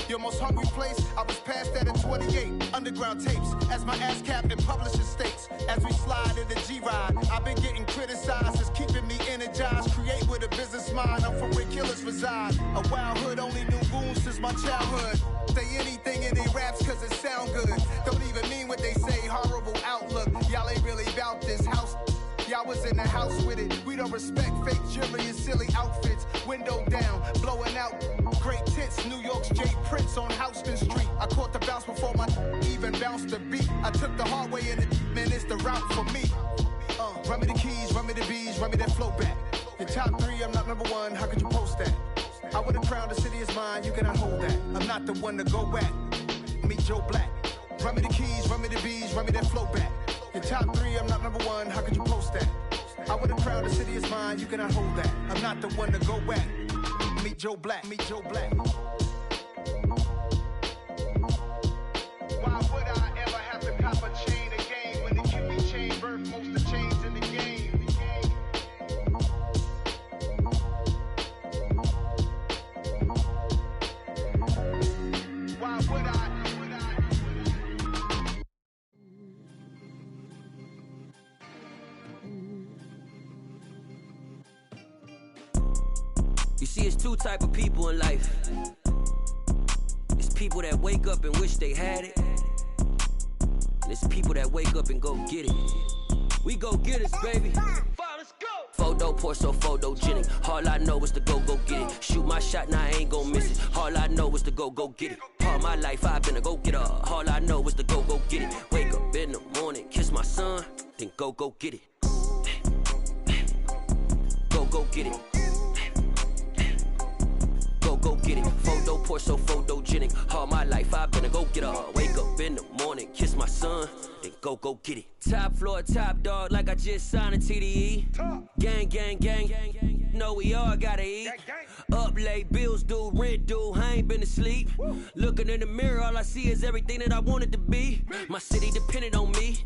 Your most hungry place, I was past that at 28. Underground tapes, as my ass captain publishing states. As we slide in the G-Ride, I've been getting criticized, it's keeping me energized. Create with a business mind, I'm from where killers reside. A wild hood, only knew goons since my childhood. Say anything in they raps cause it sound good. Don't even mean what they say, horrible outlook. Y'all ain't really about this house. Y'all was in the house with it. We don't respect fake jewelry and silly outfits. Window down, blowing out great tits. New York's Jay Prince on Houston Street. I caught the bounce before my even bounced the beat. I took the hard way in it, man, it's the route for me. Run me the keys, run me the bees, run me that flow back. Your top 3, I'm not number 1, how could you post that? I would've crowned the city is mine, you cannot hold that. I'm not the one to go back. Meet Joe Black. Run me the keys, run me the bees, run me that flow back. Your top 3, I'm not number 1, how could you post that? I would've crowned the city is mine, you cannot hold that. I'm not the one to go back. Meet Joe Black, meet Joe Black. Why would I ever have to cop a chain again when the QB chain birthed most of the chains in the game? Why would I? You see, it's 2 type of people in life. It's people that wake up and wish they had it. And it's people that wake up and go get it. We go get it, baby. Let's go. Photo pour so photogenic. All I know is to go get it. Shoot my shot, now I ain't gon' miss it. All I know is to go get it. All my life I've been a go-getter. All I know is to go get it. Wake up in the morning, kiss my son, then go get it. Go get it. Go get it. Photo pour so photogenic. All my life I've been a go-getter. Wake up in the morning, kiss my son, then go get it. Top floor, top dog, like I just signed a TDE. Gang, gang, gang, gang, gang. No, we all gotta eat. Up late, bills due, rent due, I ain't been asleep. Looking in the mirror, all I see is everything that I wanted to be. My city depended on me,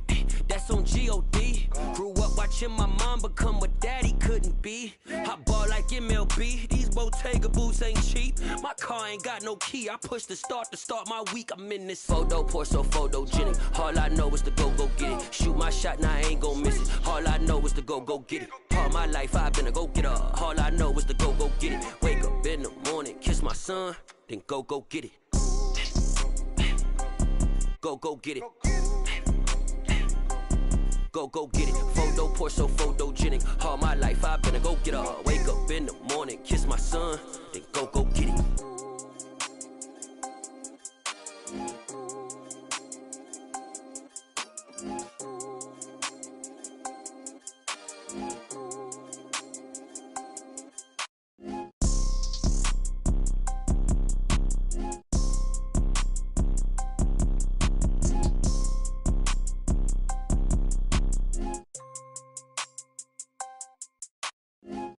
that's on G.O.D. Grew up watching my mom become what daddy couldn't be. I ball like MLB, these Bottega boots ain't cheap. My car ain't got no key, I push the start to start my week. I'm in this photo pour so photogenic. All I know is to go get it. Shoot my shot, now I ain't gon' miss it. All I know is to go get it. All my life I've been a go-getter. All I know is to go get it. Wake up in the morning, kiss my son, then go get it. Go get it. Go get it. Photo pour so photogenic. All my life I've been a go-getter. Wake up in the morning, kiss my son, then go get it.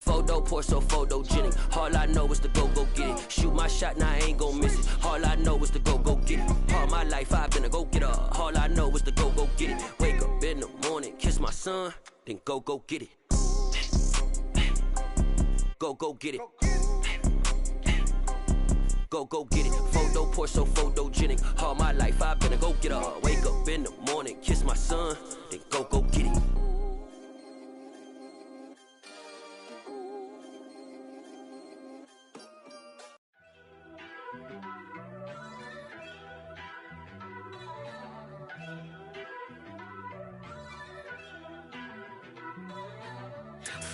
Photo pour so photogenic. All I know is to go get it. Shoot my shot, now I ain't gon' miss it. All I know is to go get it. All my life I've been a go-getter. All I know is to go get it. Wake up in the morning, kiss my son, then go get it. Go get it. Go get it. Photo pour so photogenic. All my life I've been a go-getter. Wake up in the morning, kiss my son, then go get it.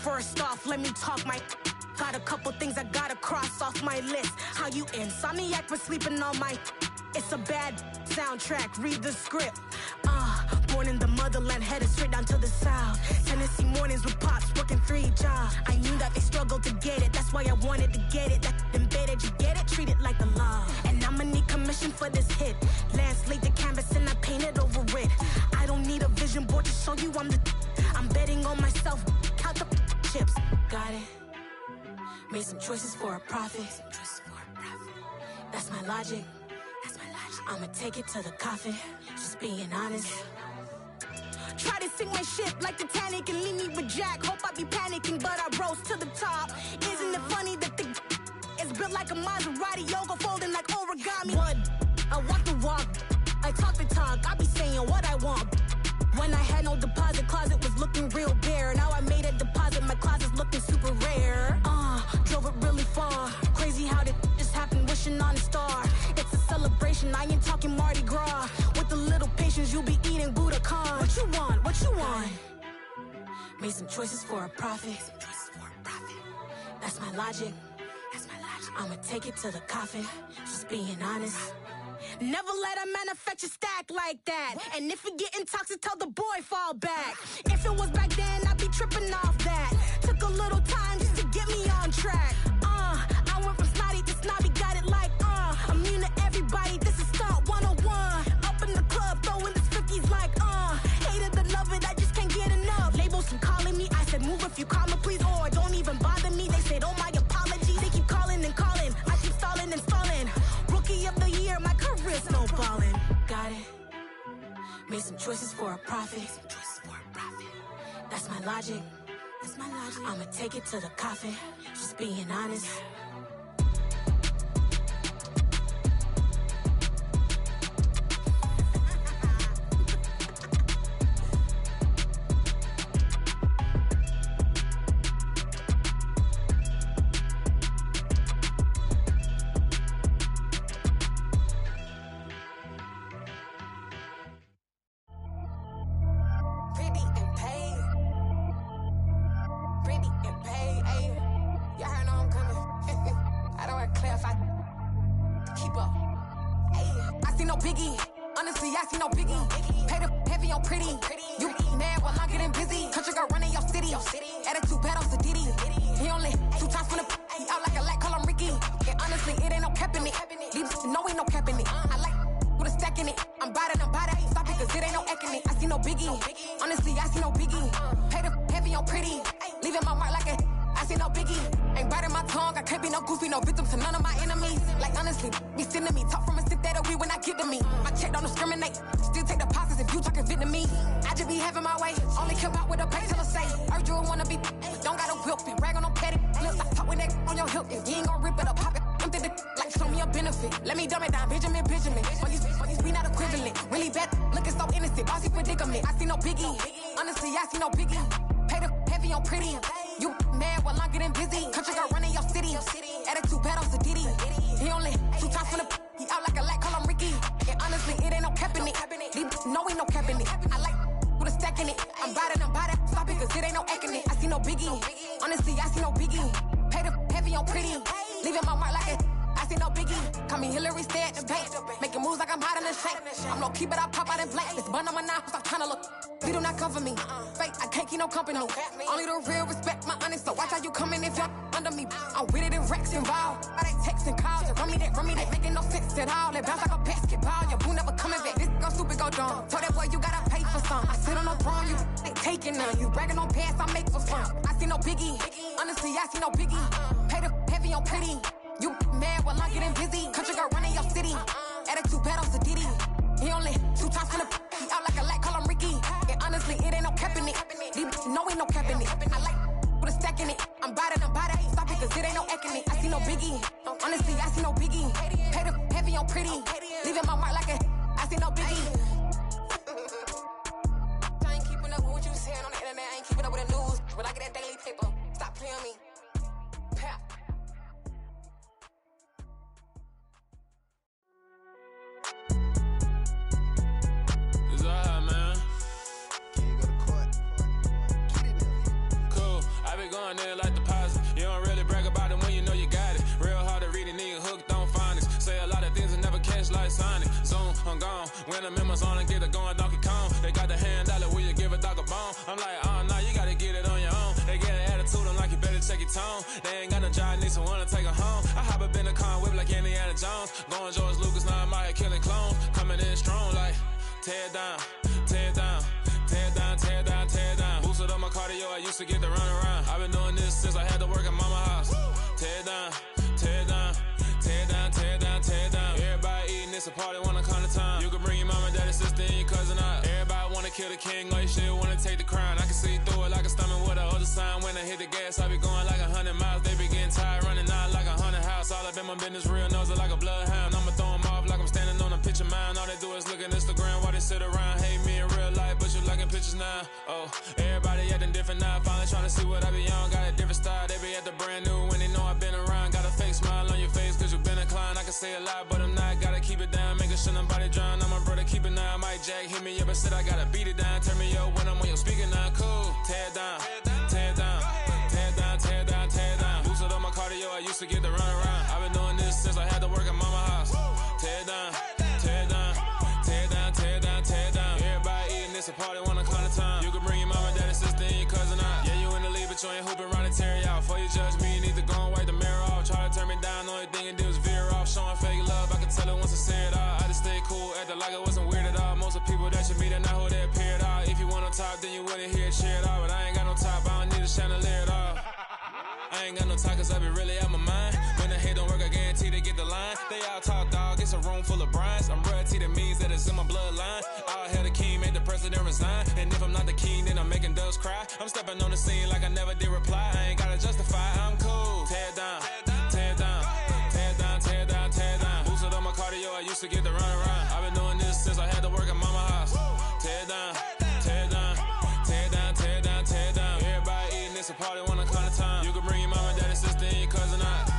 First off, let me talk my. Got a couple things I gotta cross off my list. How you insomniac for sleeping on my. It's a bad soundtrack, read the script. Born in the motherland, headed straight down to the south. Tennessee mornings with pops, working 3 jobs. I knew that they struggled to get it, that's why I wanted to get it. That embedded, you get it, treat it like the law. And I'ma need commission for this hit. Lance laid the canvas and I painted over it. I don't need a vision board to show you I'm betting on myself, count the chips. Got it. Made some choices for a profit. That's my logic. I'ma take it to the coffin. Just being honest. Try to sink my ship like Titanic and leave me with Jack. Hope I be panicking, but I rose to the top. Isn't it funny that the is built like a Maserati, yoga folding like origami? What? I walk the walk. I talk the talk. I be saying what I want. When I had no deposit, closet was looking real bare. Now I made a deposit, my closet's looking super rare. Drove it really far. Crazy how did just happen, wishing on a star. some choices for a profit. That's my logic. I'ma take it to the coffin. Just being honest. Never let a manufacture stack like that. And if it getting toxic, tell the boy fall back. If it was back then, I'd be tripping off that. Took a little time just to get me on track. I went from snotty to snobby, got it like immune to everybody, this is Stunt 101. Up in the club, throwing this 50s like hate it, love it, I just can't get enough. Labels keep calling me, I said move if you call me please, or don't even bother me. They said oh my apologies, they keep calling and calling, I keep stalling and stalling. Rookie of the year, my career snowballing. Got it, made some choices for a profit. That's my logic. I'ma take it to the coffin. Just being honest. Only the real respect my honest, so watch how you coming if you're under me. I'm with it in Rex involved. I they texting calls, run me that, making no sense at all. It bounce like a basketball, your boo never coming back. This go super go dumb. Told that boy you gotta pay for some. I sit on no throne, you ain't taking none. You bragging on pants, I make for fun. I see no biggie, honestly I see no biggie. Pay the heavy on pretty. You mad while I'm getting busy. Country girl running your city. Attitude bad on Sadiddy. He only 2 times from the he out like a light, call him Ricky. And honestly, it ain't no cap in it. No, ain't no cap in it. I like with a stack in it. I'm bout it. Stop it, cause it ain't no acting it. I see no biggie. Honestly, I see no biggie. Pay the heavy on pretty. Leaving my mark like a I see no biggie. I ain't keeping up with what you saying on the internet. I ain't keeping up with the news. But I get that daily paper. Stop playing me. Pap. Going there like deposit. You don't really brag about it when you know you got it. Real hard to read a nigga hooked on phonics. Say a lot of things and never catch like Sonic. Zoom, I'm gone. When the memos on and get it going Donkey Kong. They got the hand dollar, will you give a dog a bone? I'm like, oh nah, you gotta get it on your own. They get an attitude, I'm like, you better check your tone. They ain't got no job, need someone to take her home. I hop up in the car, whip like Indiana Jones. Going George Lucas, now I'm out here killing clones. Coming in strong like, tear down, tear down. Tear down, tear down, tear down. Boosted up my cardio, I used to get to run around. I've been doing this since I had to work at mama house. Tear down, tear down, tear down, tear down, tear down. Everybody eating, it's a party, wanna come to time. You can bring your mama, daddy, sister, and your cousin out. Everybody wanna kill the king, like shit, wanna take the crown. I can see through it like a stomach with a other sign. When I hit the gas, I be going like 100 miles. They be getting tired, running out like 100 house. All up in my business, real nose it like a bloodhound. I'ma throw them off like I'm standing on a picture mound. All they do is look at Instagram while they sit around. Hate me in real life, but you liking pictures now. Oh, everybody acting different now. Finally trying to see what I be on. Got a different style, they be at the brand new when they know I've been around. Got a fake smile on your face cause you been inclined. I can say a lot, but I'm not. Gotta keep it down, making sure nobody drown. I'm my brother, keep it now. Mike Jack hit me up and said I gotta beat it down. Turn me up when I'm on your speaker now. Cool, tear down. Before you judge me, you need to go and wipe the mirror off. Try to turn me down, only thing you did was veer off. Showing fake love, I can tell it once I say it all. I just stay cool, acting like it wasn't weird at all. Most of the people that you meet are not who they appear at all. If you want on top, then you wouldn't hear it cheer at all. But I ain't got no top, I don't need a chandelier at all. I ain't got no talk, cause I be really out my mind. When the hate don't work, I guarantee they get the line. They all talk, dog, it's a room full of brines. I'm royalty, that means that it's in my bloodline. All hail the king, made the president resign. And if I'm not the king, then I'm making doves cry. I'm stepping on the scene like I never did reply. I ain't gotta justify, I'm cool. Tear down, tear down, tear down, tear down, tear down. Boosted on my cardio, I used to get the run around. I've been doing this since I had to work at mama house. Tear down, tear down, tear down, tear down, tear down. Everybody eating, it's a party, one kind of time. You can bring your mama, daddy, sister, and your cousin out.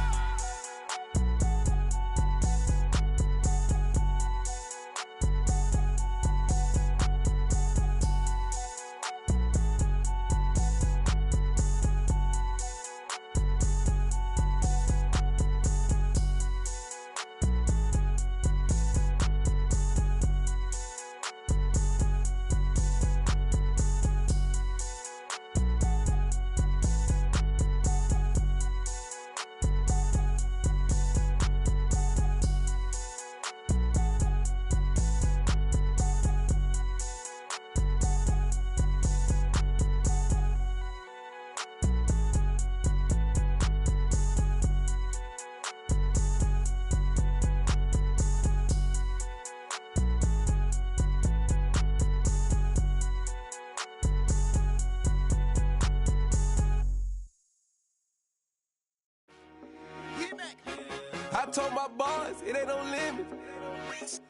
I told my boys it ain't no limits.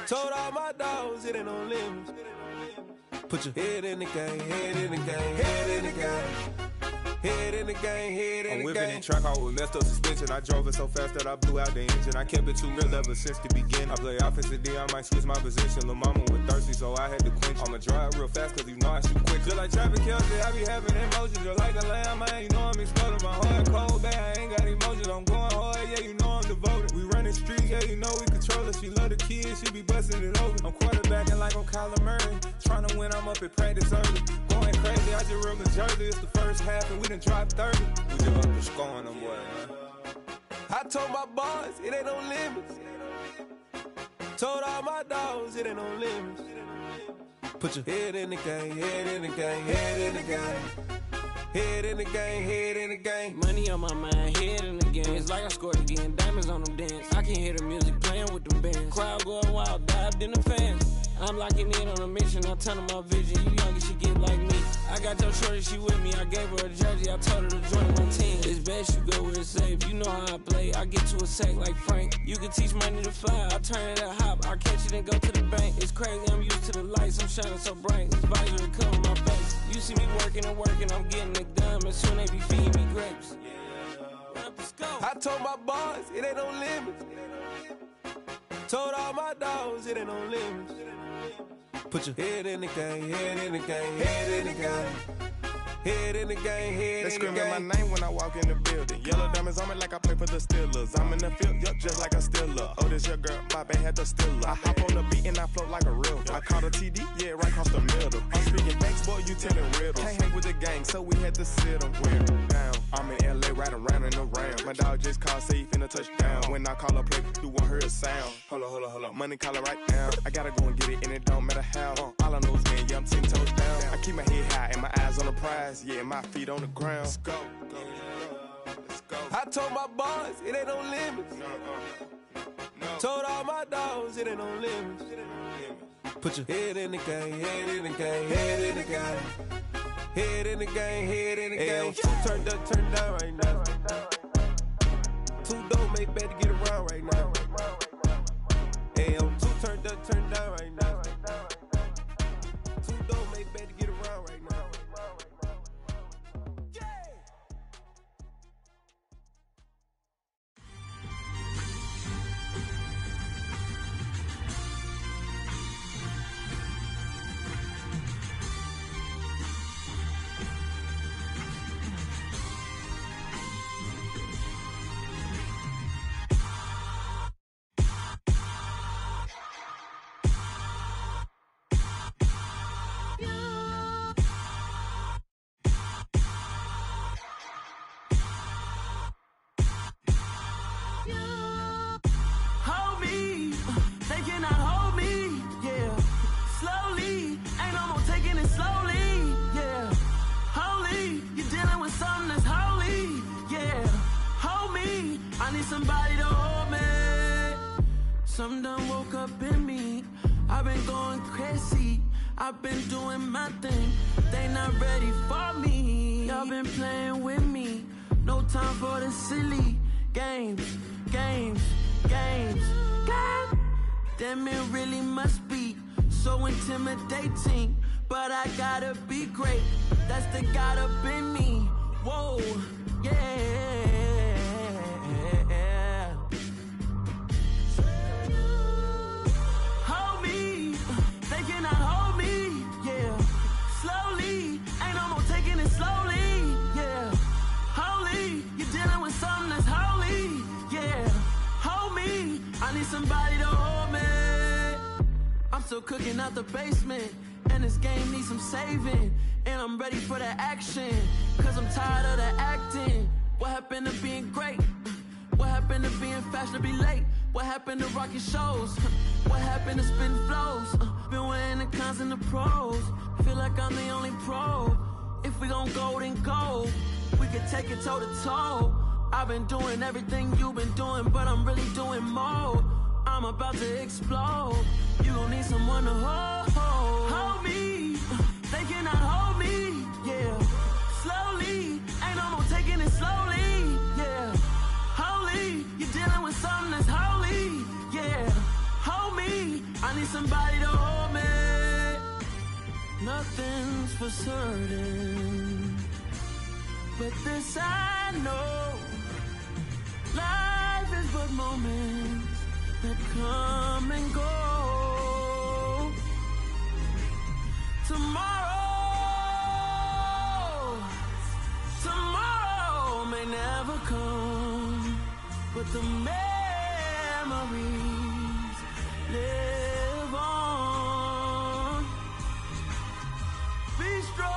Told all my dogs it ain't no limits. Put your head in the game, head in the game, head in the game. Head in the game, head in the game. I'm whipping in track out with messed up suspension. I drove it so fast that I blew out the engine. I kept it too real ever since the beginning. I play offensive D, I might switch my position. Lil' mama was thirsty, so I had to quench. I'ma drive real fast, cause you know I shoot quick. Just like Travis Kelce, I be having emotions. Just like a lamb, man, you know I'm exploding. My heart cold, bad, I ain't got emotions. I'm going hard, yeah, you know I'm devoted. We running streets, yeah, you know we control it. She love the kids, she be busting it over. I'm quarterbacking like I'm Kyler Murray. Trying to win, I'm up at practice early. Going crazy, I just real the jersey. It's the first half, and we done dropped 30. We just up to scoring them, boy, man. I told my boys it ain't no limits. Told all my dogs it ain't no limits. Put your head in the game, head in the game, head in the game. Head in the game, head in the game. Money on my mind, head in the game. It's like I scored again, diamonds on them dance. I can hear the music playing with them bands. Crowd going wild, dived in the fans. I'm locking in on a mission, I tell them my vision. You young, you should get like me. I got your shorty, she with me. I gave her a jersey, I told her to join my team. It's best you go where it's safe. You know how I play. I get to a sack like Frank. You can teach money to fly. I turn it a hop. I catch it and go to the bank. It's crazy, I'm used to the lights. I'm shining so bright. This visor will cover my face. You see me working and working. I'm getting it done. And soon they be feeding me grapes. Let's go. I told my boys it ain't no limits. Told all my dogs it ain't no limits. Put your head in the game, head in the game, head in the game. Head in the game, head They in the game. screaming my name when I walk in the building. Yellow diamonds on me like I play for the Steelers. I'm in the field, yup, just like a Steeler. Oh, this your girl, Bobby had the Steeler. I hop on the beat and I float like a real. I caught a TD, yeah, right across the middle. I'm speaking thanks, boy, you telling riddles. Can't hang with the gang, so we had to sit them down. I'm in LA, right around and around. My dog just called, say he finna touchdown. When I call a play, you won't hear a sound. Hold up, money calling right now. I gotta go and get it, and it don't matter how. All I know is, man, yeah, I'm 10 toes down. I keep my head high and my eyes on the prize. Yeah, my feet on the ground. Let's go. Let's go. I told my boys it ain't no limits. Told all my dogs it ain't no limits. Put your head in the game, head in the game, head in the game. Head in the game, head in the game. Two turned up, turned down right now. Two dope make better get around right now. Hey, I'm two turned up, turned down right now. Two dope make better get around right now. I need somebody to hold me. Something done woke up in me. I've been going crazy. I've been doing my thing. They not ready for me. Y'all been playing with me. No time for the silly games. Damn, it really must be so intimidating. But I gotta be great. That's the God up in me. Whoa, yeah. Hold me, they cannot hold me, yeah. Slowly, ain't no more taking it slowly, yeah. Holy, you're dealing with something that's holy, yeah. Hold me, I need somebody to hold me. I'm still cooking out the basement, and this game needs some saving. And I'm ready for the action, cause I'm tired of the acting. What happened to being great? What happened to being fashionably late? What happened to rocking shows? What happened to spitting flows? Been weighing the cons and the pros. Feel like I'm the only pro. If we gon' go, then go. We could take it toe to toe. I've been doing everything you've been doing, but I'm really doing more. I'm about to explode. You gon' need someone to hold me. They cannot hold me, yeah. Slowly, ain't no more taking it slowly, yeah. Holy, you're dealing with something that's holy, yeah. Hold me, I need somebody to hold me. Nothing's for certain, but this I know. Life is but moments that come and go. Tomorrow may never come, but the memories live on. Be strong,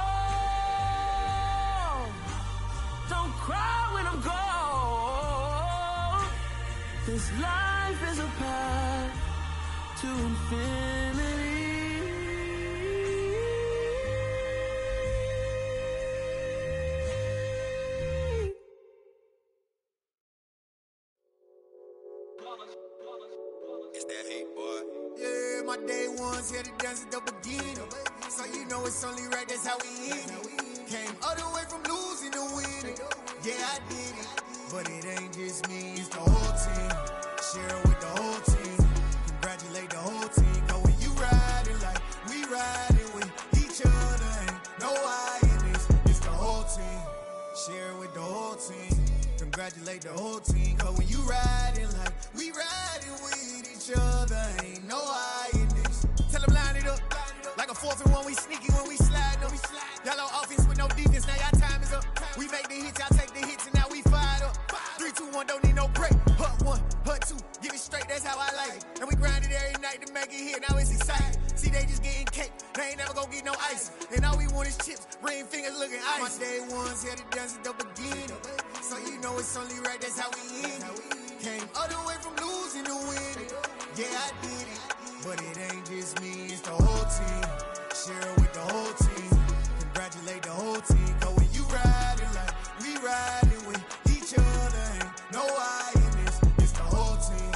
don't cry when I'm gone. This life is a path to infinity. It's that hate, boy. Yeah, my day ones here to dance at the beginning. So you know it's only right, that's how we end it. Came all the way from losing to winning. Yeah, I did it. But it ain't just me, it's the whole team. Share it with the whole team. Congratulate the whole team. Cause when you riding like we riding with each other, ain't no I in this. It's the whole team. Share it with the whole team. Congratulate the whole team. Cause when you riding like we riding with each other, ain't no I in this. Tell them line it up. Like a 4th and 1, we sneaky when we slide them. Y'all on offense with no defense, now y'all time is up. We make the hits, y'all take the hits, and now we fired up. 3, 2, 1, don't need no break. Hut 1, hut 2, give it straight, that's how I like it. And we grind it every night to make it hit, now it's exciting. See, they just getting cake, they ain't never gonna get no ice. And all we want is chips, ring fingers looking ice. My day ones here to dance at the beginning. So you know it's only right, that's how we end it. Came all the way from losing to winning. Yeah, I did it. But it ain't just me, it's the whole team. Share it with the whole team. Congratulate the whole team. Cause when you riding like we riding with each other, ain't no I in this. It's the whole team.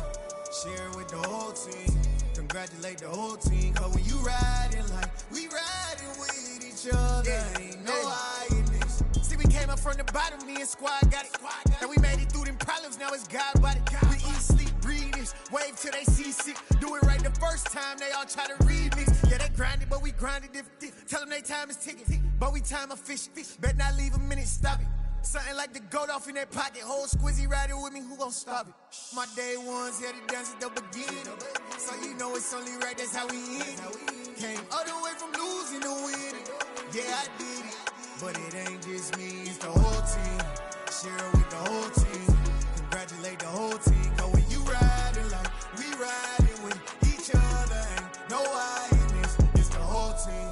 Share it with the whole team. Congratulate the whole team. Cause when you riding like we riding with each other, ain't no I in this. See, we came up from the bottom, me and squad got it. And we made it through them problems, now it's God body. We eat, sleep, breathe this, wave till they see sick. Do it right the first time, they all try to remix. Yeah, they grinded, but we grinded different. Tell them they time is ticking, but we time efficient. Bet not leave a minute, stop it. Something like the goat off in their pocket. Whole squizzy riding with me, who gon' stop it? My day ones here to dance at the beginning. So you know it's only right, that's how we end it. Came all the way from losing to winning. Yeah, I did it. But it ain't just me, it's the whole team. Share it with the whole team. Congratulate the whole team. Cause when you riding like we riding with each other, ain't no I in this. It's the whole team.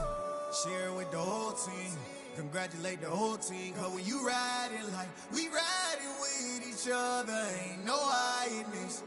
Share it with the whole team. Congratulate the whole team. Cause when you riding like we riding with each other, ain't no I in this.